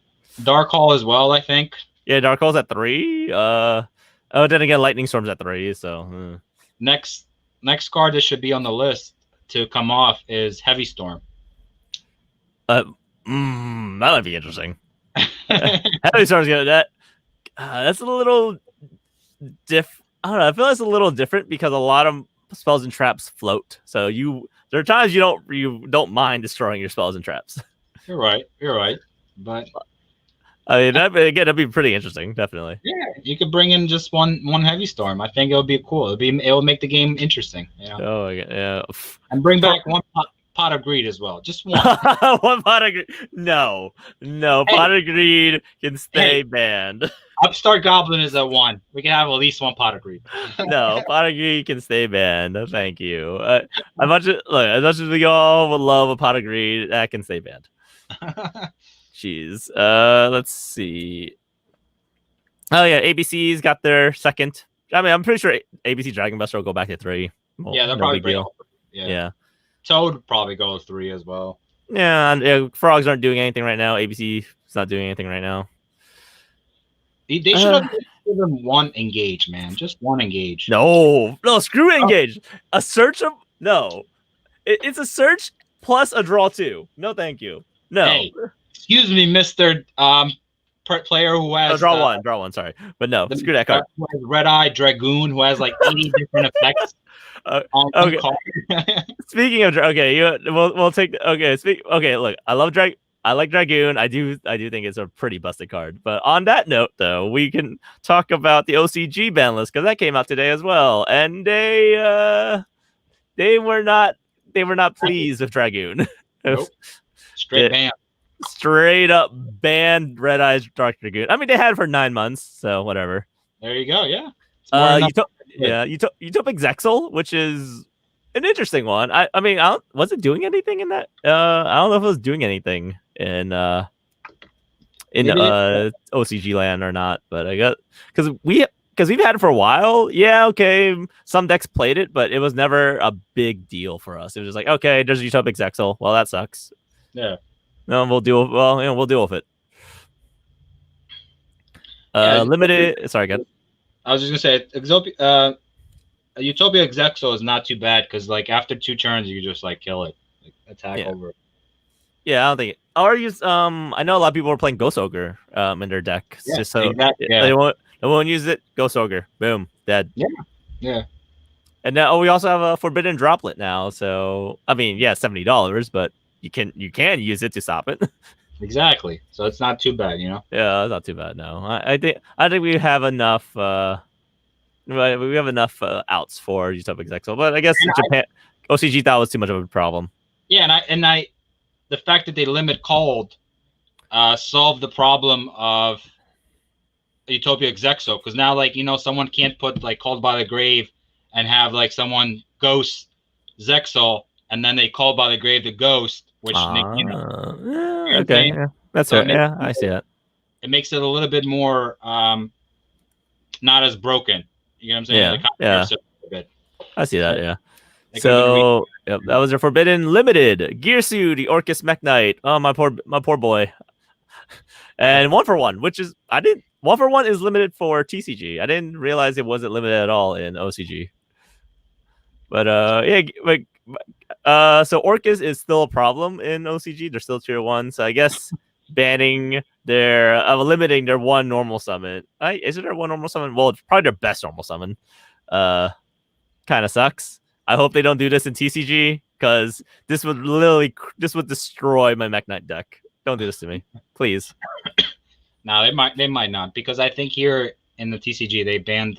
Dark Hall as well, I think. Yeah, Dark Hall's at 3. Then again, Lightning Storm's at 3. So next card that should be on the list to come off is Heavy Storm. That might be interesting. Heavy Storm's gonna that's a little I don't know. I feel it's a little different because a lot of spells and traps float. So there are times you don't mind destroying your spells and traps. You're right. But I mean, that'd be pretty interesting, definitely. Yeah, you could bring in just one Heavy Storm. I think it would be cool. It'll make the game interesting. You know? Oh yeah. And bring back 1 pot of greed as well. Just 1. 1 pot of greed. No. Hey. Pot of greed can stay banned. Upstart Goblin is at 1. We can have at least 1 pot of greed. No, pot of greed can stay banned. Thank you. As much as we all would love a pot of greed, that can stay banned. Jeez. Let's see. Oh yeah, ABC's got their second. I mean, I'm pretty sure ABC Dragon Buster will go back to 3. Well, yeah, they'll probably bring Yeah. Toad would probably go to 3 as well. Yeah, and Frogs aren't doing anything right now. ABC is not doing anything right now. They should have given 1 engage, man. Just 1 engage. No, screw engage. A search of no. It's a search plus a draw 2. No, thank you. No. Hey, excuse me, Mr. Player who has draw 1. Sorry, but no, screw that card. Red Eye Dragoon who has like 80 different effects. Okay. Speaking of we'll take look, I like Dragoon. I do think it's a pretty busted card. But on that note, though, we can talk about the OCG ban list because that came out today as well, and they were not pleased with Dragoon. Nope. Straight up banned Red Eyes Dark Dragoon. I mean, they had it for 9 months, so whatever. There you go. Yeah. Yeah, Utopic Zexal, which is an interesting one. I mean, was it doing anything in that? I don't know if it was doing anything in OCG land or not, but I got because we've had it for a while. Yeah, okay, some decks played it, but it was never a big deal for us. It was just like, okay, there's Utopic Zexal. Well, that sucks. Yeah. No, we'll deal. Well, we'll deal with it. Limited. Sorry, again. I was just gonna say, Utopia Exexo is not too bad because like after 2 turns you can just like kill it, like, attack over. Yeah, I don't think. Or use I know a lot of people are playing Ghost Ogre in their deck. Yeah, just so exactly. they won't use it. Ghost Ogre, boom, dead. Yeah. And now we also have a Forbidden Droplet now. So I mean, yeah, $70, but you can use it to stop it. Exactly. So it's not too bad, you know. Yeah, it's not too bad. No, I think we have enough. We have enough outs for Utopic Zexal, but I guess Japan OCG thought it was too much of a problem. Yeah, and I the fact that they limit cold solved the problem of Utopia Exexo, because now like someone can't put like Called by the Grave and have like someone ghost Zexal and then they Called by the Grave the ghost, which okay, yeah, that's right. Yeah, I see that. It makes it a little bit more not as broken. You know what I'm saying? Yeah. I see that. Yeah. So yep, that was a Forbidden Limited Gearsu, the Orcus Mech Knight. Oh, my poor boy. And 1-for-1, which is 1-for-1 is limited for TCG. I didn't realize it wasn't limited at all in OCG. But yeah, like so Orcus is still a problem in OCG. They're still tier 1, so I guess banning limiting their 1 normal summon. Is it their 1 normal summon? Well, it's probably their best normal summon. Kind of sucks. I hope they don't do this in TCG because this would destroy my Mech Knight deck. Don't do this to me, please. No, they might not, because I think here in the TCG they banned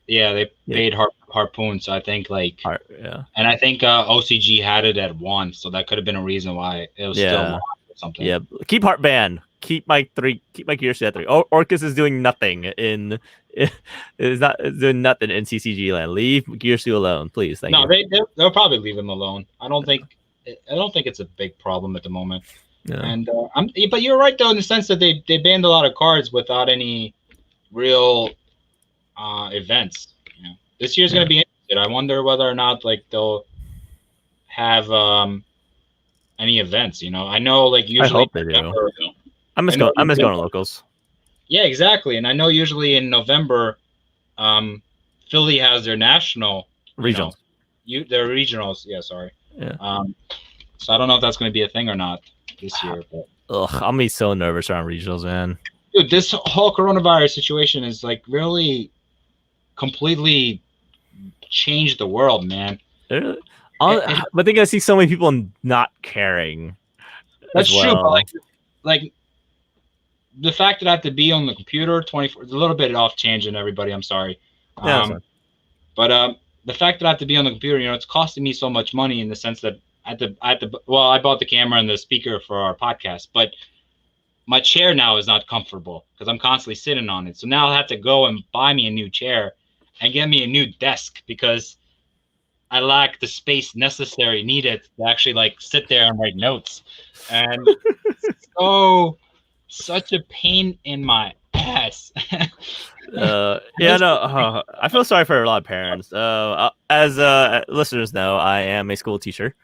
they banned Harpoon. So I think and I think OCG had it at 1, so that could have been a reason why it was still 1 or something. Yeah, keep Heart ban. Keep my Gearsu at 3. Orcus is doing nothing in. Is not doing nothing in CCG land. Leave Gearsu alone, please. Thank you. They'll probably leave him alone. I don't think it's a big problem at the moment. Yeah. And but you're right though in the sense that they banned a lot of cards without any real events. This year's gonna be interesting. I wonder whether or not like they'll have any events. I know like usually. I hope they do. I'm just going to locals. Yeah, exactly. And I know usually in November, Philly has their national regionals. Their regionals. Yeah, sorry. Yeah. So I don't know if that's going to be a thing or not this year. But I'm be so nervous around regionals, man. Dude, this whole coronavirus situation is like really completely changed the world, man. But I think I see so many people not caring. That's true, but like the fact that I have to be on the computer 24 is a little bit off tangent, everybody. I'm sorry. But the fact that I have to be on the computer, it's costing me so much money in the sense that I bought the camera and the speaker for our podcast, but my chair now is not comfortable because I'm constantly sitting on it. So now I have to go and buy me a new chair and get me a new desk because I lack the space needed to actually like sit there and write notes. And such a pain in my ass. I feel sorry for a lot of parents. As listeners know, I am a school teacher,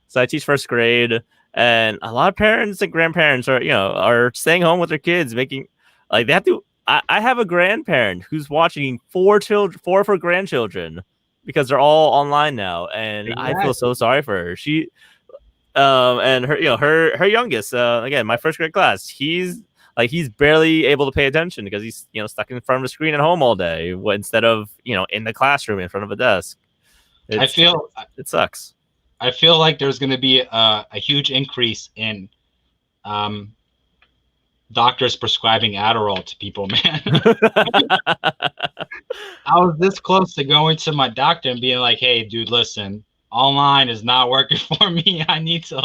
so I teach 1st grade, and a lot of parents and grandparents are staying home with their kids, making like they have to. I have a grandparent who's watching 4 of her grandchildren because they're all online now, and exactly. I feel so sorry for her. She and her youngest, again, my 1st grade class, he's barely able to pay attention because he's stuck in front of a screen at home all day instead of in the classroom in front of a desk. It sucks. I feel like there's going to be a huge increase in doctors prescribing Adderall to people, man. I was this close to going to my doctor and being like, hey, dude, listen, online is not working for me. I need to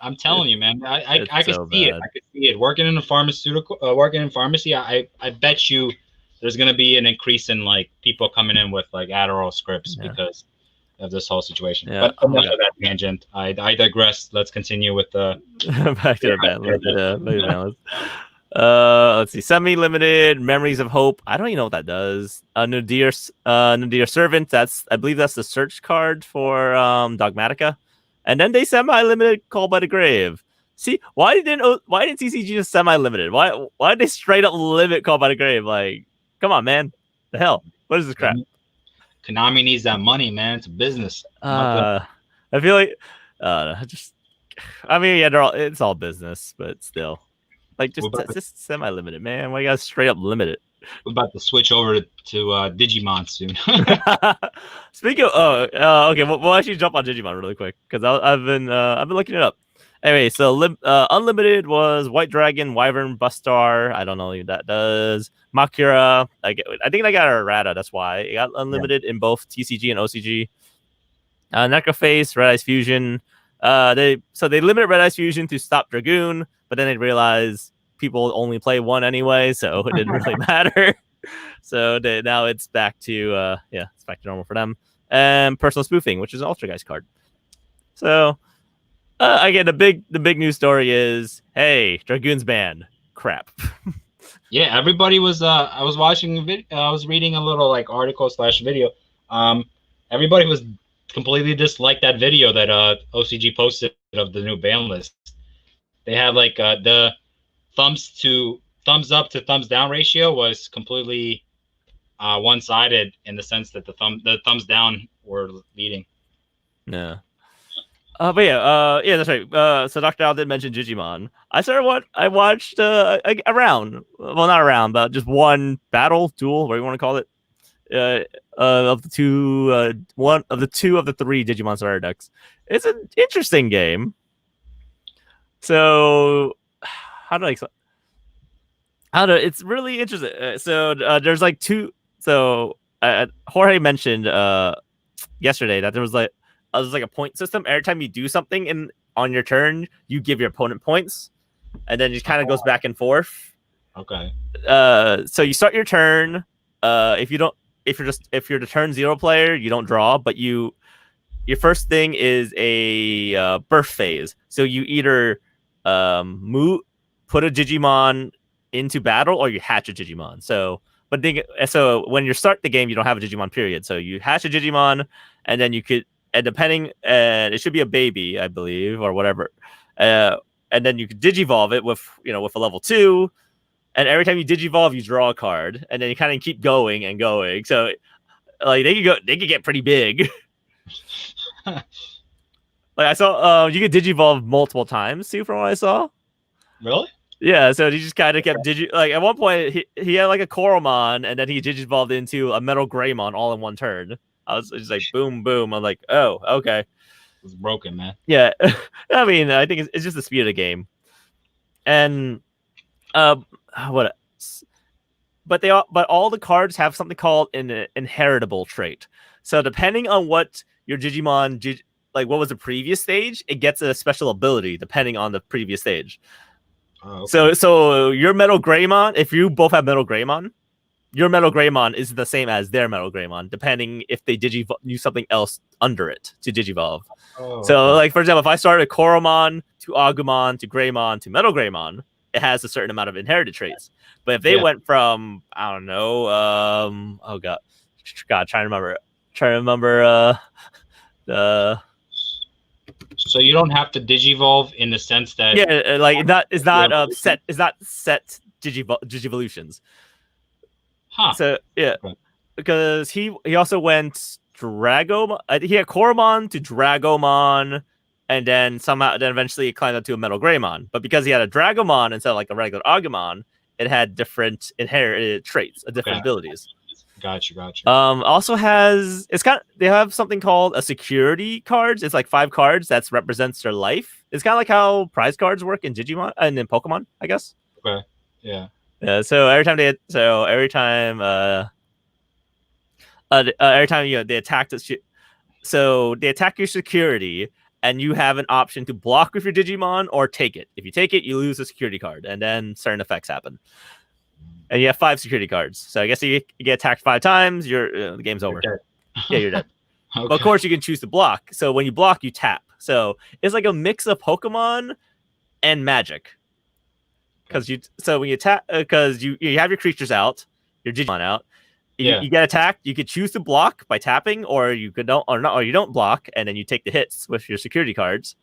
I'm telling you, man. I could so see it. bad. I could see it. Working in a pharmaceutical, working in pharmacy, I bet you there's gonna be an increase in like people coming in with like Adderall scripts because of this whole situation. Yeah. But enough of that tangent. I digress. Let's continue with the back to the ban list. Yeah, back to the ban list. Let's see. Semi-limited Memories of Hope. I don't even know what that does. Nadir Servant. I believe that's the search card for Dogmatica. And then they semi-limited Call by the Grave. See, why didn't TCG just semi-limited? Why did they straight up limit Call by the Grave? Like, come on, man. The hell? What is this crap? Konami needs that money, man. It's a business. I feel like I mean, yeah, it's all business, but still. Like, just semi-limited, man. Why you guys straight up limit it? We're about to switch over to Digimon soon. Speaking of, okay, we'll actually jump on Digimon really quick because I've been looking it up. Anyway, so unlimited was White Dragon, Wyvern, Bustar. I don't know what that does. Makura. I think I got a errata. That's why it got unlimited in both TCG and OCG. Necroface, Red Eyes Fusion. They limited Red Eyes Fusion to stop Dragoon, but then they realized people only play one anyway, so it didn't really matter. So now it's back to it's back to normal for them. And Personal Spoofing, which is an Ultra Guys card. So again, the big news story is, hey, Dragoon's banned. Crap. Yeah, everybody was. I was watching a video. I was reading a little like article / video. Everybody was completely disliked that video that OCG posted of the new ban list. They had like the thumbs up to thumbs down ratio was completely one-sided in the sense that the thumbs down were leading. Yeah. But yeah, that's right. So Dr. Al did mention Digimon. I watched a round. Well, not a round, but just one battle, duel, whatever you want to call it. Of the two of the three Digimon starter decks. It's an interesting game. So it's really interesting. So there's like two. So Jorge mentioned yesterday that there was like a point system. Every time you do something on your turn, you give your opponent points, and then it kind of goes back and forth. Okay. So you start your turn. If you're the turn 0 player, you don't draw, but your first thing is a birth phase. So you either put a Digimon into battle or you hatch a Digimon. So when you start the game, you don't have a Digimon period. So you hatch a Digimon, and then you could, and depending, it should be a baby, I believe, or whatever. And then you could Digivolve it with a level 2. And every time you Digivolve, you draw a card, and then you kind of keep going and going. So, like they could get pretty big. Like I saw, you could Digivolve multiple times too, from what I saw. Really? Yeah. So he just kind of kept like at one point he had like a Coromon, and then he Digivolved into a Metal Greymon all in one turn. I was just like boom, boom. I'm like, oh, okay. It's broken, man. Yeah. I mean, I think it's just the speed of the game, and what? But all the cards have something called an inheritable trait. So depending on what your Digimon, like what was the previous stage, it gets a special ability depending on the previous stage. Oh, okay. So your Metal Greymon, if you both have Metal Greymon, your Metal Greymon is the same as their Metal Greymon, depending if they use something else under it to Digivolve. Oh, so, okay. like for example, if I started Coromon to Agumon to Greymon to Metal Greymon, it has a certain amount of inherited traits. But if they went from, I don't know, oh god, trying to remember So you don't have to Digivolve in the sense that like it's not set Digivolutions. Huh. So yeah, because he also went Dragomon. He had Coromon to Dragomon, and then eventually it climbed up to a Metal Greymon. But because he had a Dragomon instead of like a regular Agumon, it had different inherited traits, different abilities. Gotcha. Also they have something called a security cards. It's like 5 cards that represents their life. It's kind of like how prize cards work in Digimon and in Pokemon, I guess. Okay. Yeah. Yeah. So every time they attack this, so they attack your security, and you have an option to block with your Digimon or take it. If you take it, you lose a security card, and then certain effects happen. And you have 5 security cards. So I guess you get attacked 5 times, the game's over. Yeah, you're dead. Okay. But of course, you can choose to block. So when you block, you tap. So it's like a mix of Pokemon and Magic. So when you tap, because you have your creatures out, your Digimon out. You get attacked. You could choose to block by tapping, or you don't block, and then you take the hits with your security cards,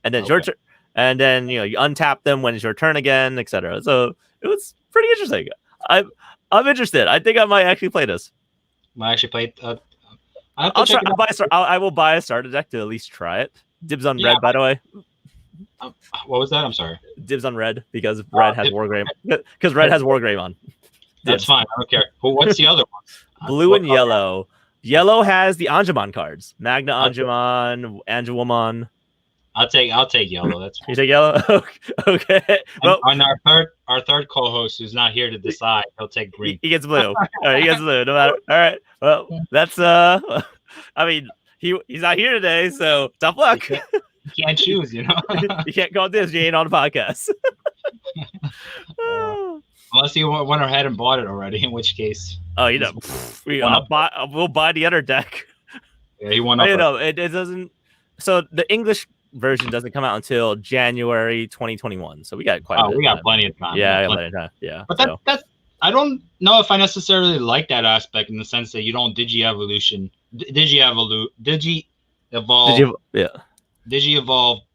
and then it's your turn. And then you untap them when it's your turn again, etc. So it was pretty interesting. I'm interested. I think I might actually play this. I actually played. I will buy a starter deck to at least try it. Dibs on red, by the way. What was that? I'm sorry. Dibs on red because red has Wargreymon. Because red has Wargreymon. That's fine. I don't care. What's the other one? Blue and yellow. Yellow has the Angemon cards. Magna Angemon, Angewomon. I'll take yellow. That's fine. You take yellow? Okay. Well, and our third co-host who's not here to decide, he'll take green. He gets blue. All right, he gets blue. No matter. All right. Well, that's I mean, he's not here today, so tough luck. You can't choose, You can't call this. You ain't on the podcast. Unless you went ahead and bought it already, in which case. Oh, we'll buy the other deck. Yeah, he won up. It doesn't. So the English version doesn't come out until January 2021. So we got quite. We got plenty of time. Yeah, plenty of time. Yeah. But that's. I don't know if I necessarily like that aspect in the sense that you don't Digi-evolve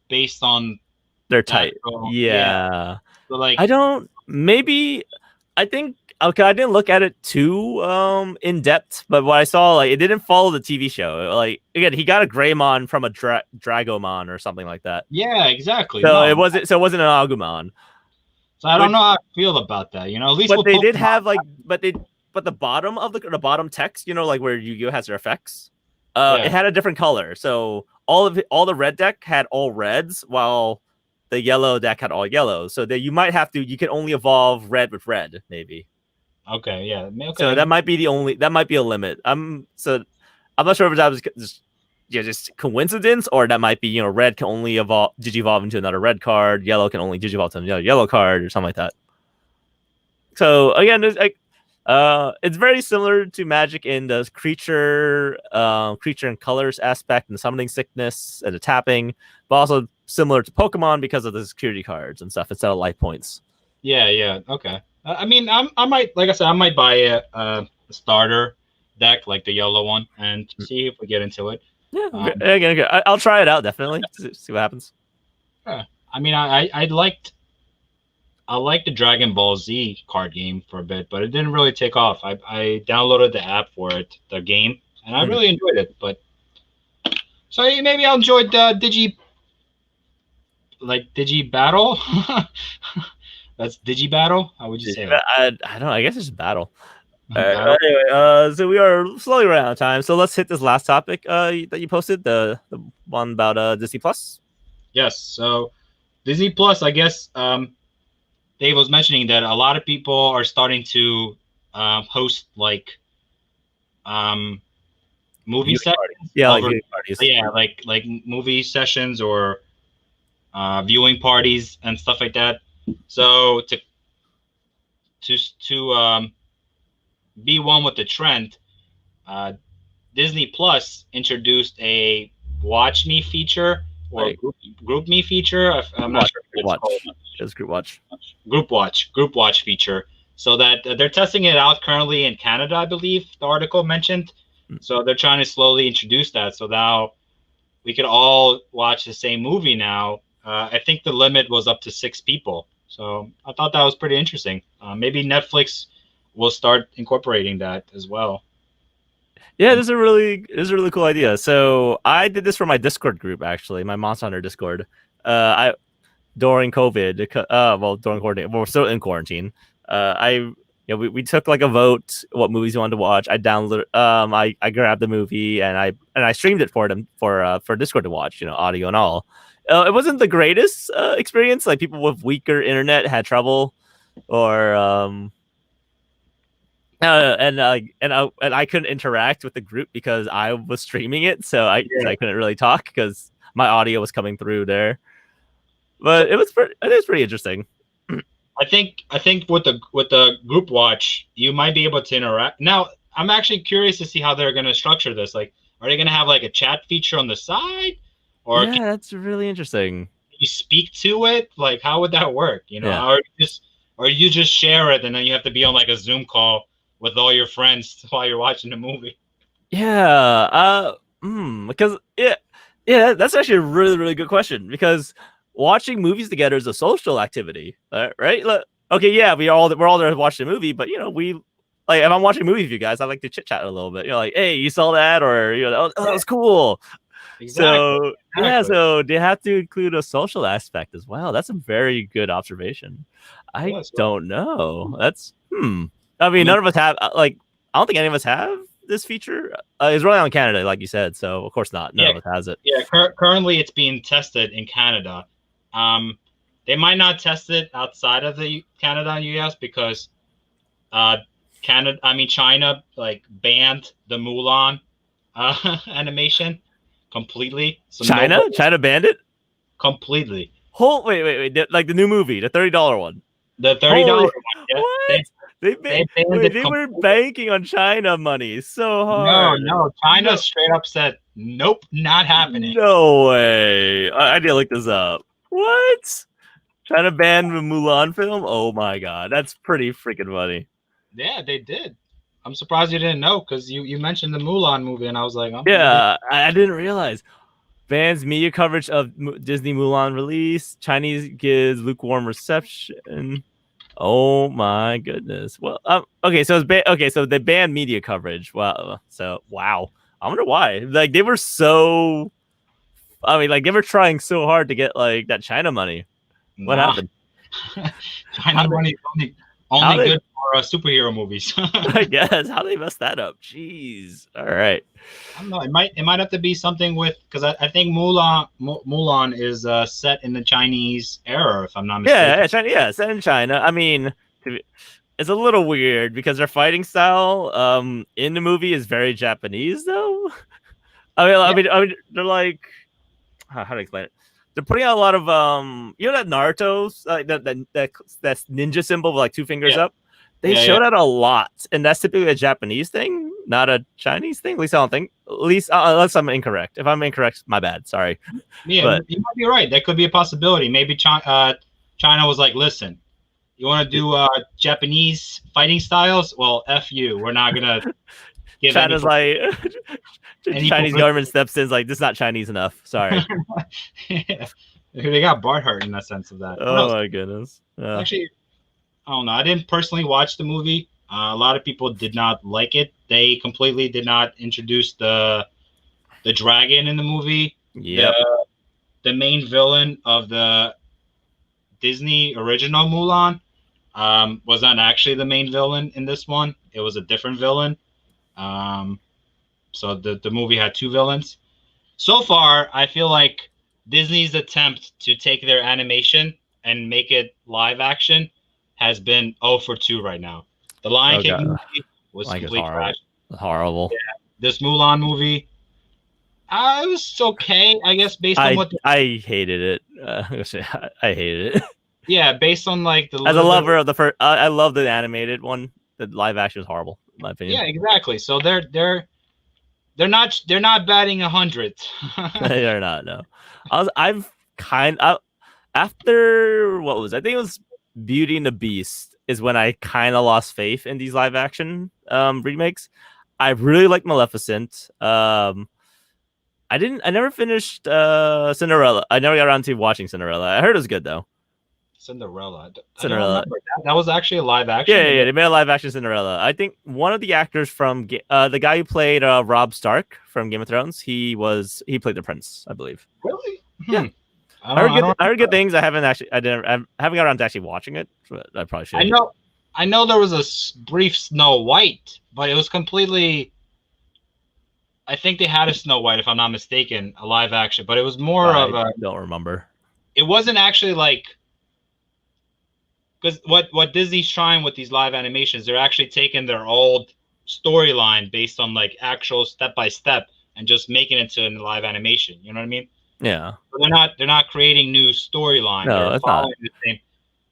based on their type. Yeah. So like I don't. Maybe I think. Okay, I didn't look at it too in depth, but what I saw, like, it didn't follow the TV show. Like, again, he got a Greymon from a Dragomon or something like that. Yeah, exactly. So it wasn't an Agumon. So I don't know how I feel about that. At least. But they did have but the bottom of the bottom text, like where Yu-Gi-Oh has their effects, it had a different color. So all the red deck had all reds, while the yellow deck had all yellows. So that you can only evolve red with red, maybe. Okay, yeah. Okay. So that might be a limit. I'm not sure if that was just coincidence, or that might be, red can only digivolve into another red card, yellow can only digivolve to another yellow card, or something like that. So again, it's very similar to Magic in the creature and colors aspect, and the summoning sickness and the tapping, but also similar to Pokemon because of the security cards and stuff instead of life points. Yeah. Okay. I mean, I might, like I said, I might buy a starter deck like the yellow one and see if we get into it. Yeah, okay. I'll try it out definitely. See what happens. Yeah. I mean, I liked the Dragon Ball Z card game for a bit, but it didn't really take off. I downloaded the app for it, the game, and I really enjoyed it. But so maybe I'll enjoy the Digi Battle. That's Digi Battle. How would you say that? I don't know. I guess it's battle. Anyway, so we are slowly running out of time. So let's hit this last topic that you posted, the one about Disney Plus. Yes. So Disney Plus, I guess Dave was mentioning that a lot of people are starting to host like movie sessions. Yeah, like viewing parties. Yeah, like movie sessions or viewing parties and stuff like that. So to be one with the trend, Disney Plus introduced a Watch Me feature or group Me feature. I'm not sure if it's called. It's GroupWatch. GroupWatch feature. So that they're testing it out currently in Canada, I believe the article mentioned. So they're trying to slowly introduce that. So now we could all watch the same movie now. I think the limit was up to 6 people. So I thought that was pretty interesting. Maybe Netflix will start incorporating that as well. Yeah, this is a really cool idea. So I did this for my Discord group, actually, my Monster Hunter Discord. During COVID, during quarantine, we're still in quarantine. We took like a vote what movies you wanted to watch. I downloaded, I grabbed the movie and I streamed it for them for Discord to watch, audio and all. It wasn't the greatest experience. Like people with weaker internet had trouble, or and I couldn't interact with the group because I was streaming it, so I couldn't really talk because my audio was coming through there. But it was pretty interesting. I think with the GroupWatch, you might be able to interact. Now, I'm actually curious to see how they're going to structure this. Like, are they going to have like a chat feature on the side, or yeah, that's really interesting. Can you speak to it? Like, how would that work? You know, Yeah. or you just share it, and then you have to be on like a Zoom call with all your friends while you're watching the movie. Yeah. Because yeah, that's actually a really, really good question. Because watching movies together is a social activity, right? Okay, yeah, we're all there to watch the movie, but we like if I'm watching a movie with you guys, I like to chit chat a little bit. You're like, hey, you saw that, or oh, that was cool. Exactly. Yeah, so they have to include a social aspect as well. That's a very good observation. I don't know. That's I mean, none of us have I don't think any of us have this feature. It's running on Canada, like you said, so of course not. None of us has it. Yeah, currently it's being tested in Canada. They might not test it outside of the Canada and US because China banned the Mulan animation completely. So China banned it completely. Wait! Like the new movie, the $30 one. The $30 one. Yeah. What? They were banking on China money so hard. No. China straight up said, nope, not happening. No way. I need to look this up. What? China banned the Mulan film? Oh my god, that's pretty freaking funny. Yeah, they did. I'm surprised you didn't know because you mentioned the Mulan movie, and I was like, yeah, I didn't realize. Bans media coverage of Disney Mulan release. Chinese gives lukewarm reception. Oh my goodness. Well, okay, so so they banned media coverage. Wow. So wow. I wonder why. Like they were so. I mean, like they were trying so hard to get like that China money. What happened? China money only good for superhero movies. I guess how they messed that up. Jeez. All right. I don't know. It might have to be something with because I think Mulan is set in the Chinese era, if I'm not mistaken. Yeah, set in China. I mean, it's a little weird because their fighting style in the movie is very Japanese, though. I mean, they're like how to explain it. They're putting out a lot of that Naruto that ninja symbol with like two fingers up. They show that a lot, and that's typically a Japanese thing, not a Chinese thing. At least I don't think. At least unless I'm incorrect. If I'm incorrect, my bad. Sorry. Yeah, but you might be right. That could be a possibility. Maybe China was like, "Listen, you want to do Japanese fighting styles? Well, f you. We're not gonna." Give China's like Chinese government steps in, like this is not Chinese enough. Sorry. Yeah. They got Barthart in that sense of that. Oh my goodness. Yeah. Actually, I don't know. I didn't personally watch the movie. A lot of people did not like it. They completely did not introduce the dragon in the movie. Yeah. The main villain of the Disney original Mulan was not actually the main villain in this one. It was a different villain. So the movie had two villains. So far, I feel like Disney's attempt to take their animation and make it live action has been 0 for 2 right now. The Lion King movie was complete trash. Horrible. Yeah. This Mulan movie, it was okay, I guess, based on what I hated it. I hated it. Yeah, based on like the as a lover of the first, I love the animated one. The live action is horrible, in my opinion. Yeah, exactly. So they're not batting 100. They're not. No, after what was I think it was Beauty and the Beast is when I kind of lost faith in these live action remakes. I really liked Maleficent. I never finished Cinderella. I never got around to watching Cinderella. I heard it was good though. Cinderella. That was actually a live action. Yeah. They made a live action Cinderella. I think one of the actors from the guy who played Robb Stark from Game of Thrones, he played the prince, I believe. Really? Yeah. I heard good things. I haven't got around to actually watching it. But I probably should. I know there was a brief Snow White, but it was completely. I think they had a Snow White, if I'm not mistaken, a live action, but it was more of a. I don't remember. It wasn't actually like. Because what Disney's trying with these live animations, they're actually taking their old storyline based on like actual step by step and just making it to a live animation. You know what I mean? Yeah. So they're not creating new storyline. No, They're it's not. following the same.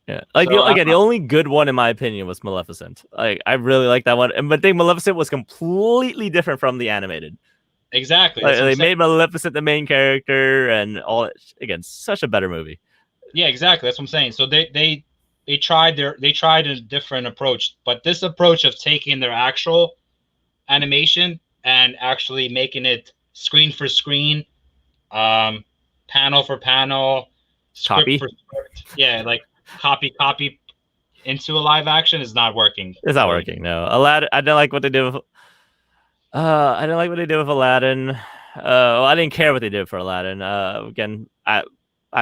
Yeah, like the only good one in my opinion was Maleficent. Like I really like that one, but I think Maleficent was completely different from the animated. Exactly. Like, they made Maleficent the main character, and all. Again, such a better movie. Yeah, exactly. That's what I'm saying. So they tried a different approach, but this approach of taking their actual animation and actually making it screen for screen, panel for panel, script for script. Yeah, like copy into a live action is not working. It's not working. No, Aladdin. I don't like what they did with. I didn't like what they did with Aladdin. Well, I didn't care what they did for Aladdin. Again, I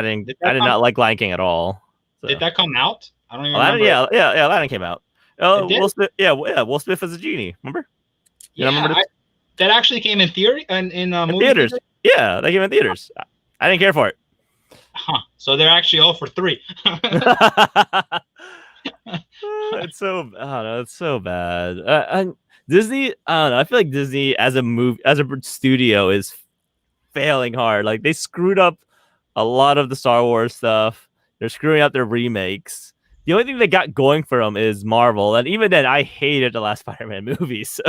did not like Lion King at all. So. Did that come out? I don't even Aladdin, remember. Yeah, Aladdin came out. Oh, Will Smith, Will Smith as a genie. Remember? Yeah, remember that actually came in theory and in movie theaters. Yeah, they came in theaters. I didn't care for it. Huh. So they're actually all for 3. It's so it's so bad. And Disney, I don't know. I feel like Disney as a studio is failing hard. Like they screwed up a lot of the Star Wars stuff. They're screwing up their remakes. The only thing they got going for them is Marvel, and even then, I hated the last Spider-Man movie. So,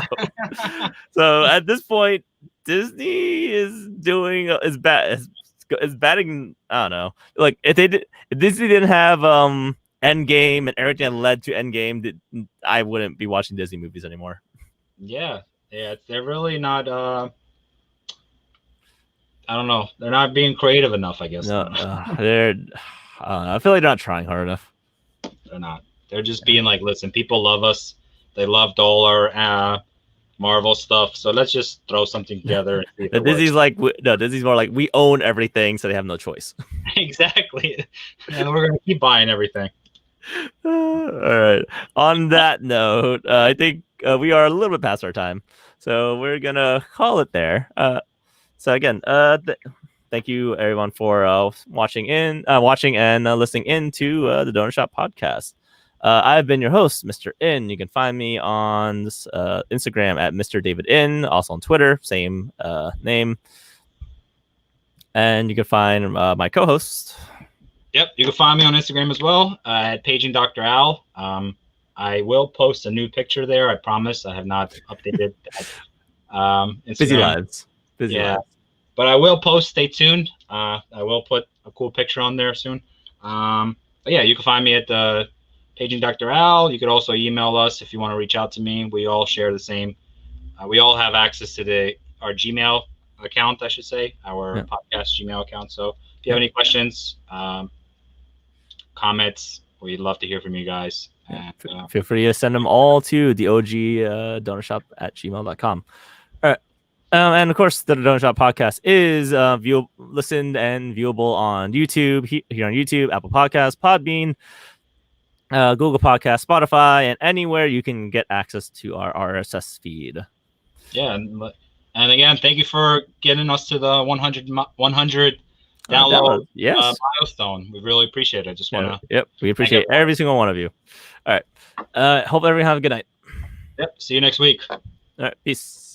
so at this point, Disney is doing is batting. I don't know. Like if Disney didn't have Endgame and everything that led to Endgame, I wouldn't be watching Disney movies anymore. Yeah, they're really not. I don't know. They're not being creative enough, I guess. No, they're. I feel like they're not trying hard enough. They're not. They're just being like, listen, people love us. They loved all our Marvel stuff, so let's just throw something together. And see if Disney's like, Disney's more like, we own everything, so they have no choice. Exactly, and we're gonna keep buying everything. All right. On that note, I think we are a little bit past our time, so we're gonna call it there. So again, thank you everyone for watching and listening in to the Donut Shop podcast. I've been your host, Mr. In. You can find me on Instagram at Mr. David In, also on Twitter, same name. And you can find my co-host. Yep, you can find me on Instagram as well at Paging Dr. Al. I will post a new picture there. I promise. I have not updated that. Instagram. Busy lives. But I will post. Stay tuned. I will put a cool picture on there soon. But yeah, you can find me at the Paging Dr. Al. You could also email us if you want to reach out to me. We all share the same. We all have access to our Gmail account, I should say, our podcast Gmail account. So if you have any questions, comments, we'd love to hear from you guys. And, feel free to send them all to the OG donutshop@gmail.com. All right. And of course, the Donut Shop podcast is listened and viewable on YouTube, here on YouTube, Apple Podcasts, Podbean, Google Podcasts, Spotify, and anywhere you can get access to our RSS feed. Yeah, and again, thank you for getting us to the 100 download milestone. We really appreciate it. Just want to. We appreciate every single one of you. All right. Hope everyone have a good night. Yep. See you next week. All right. Peace.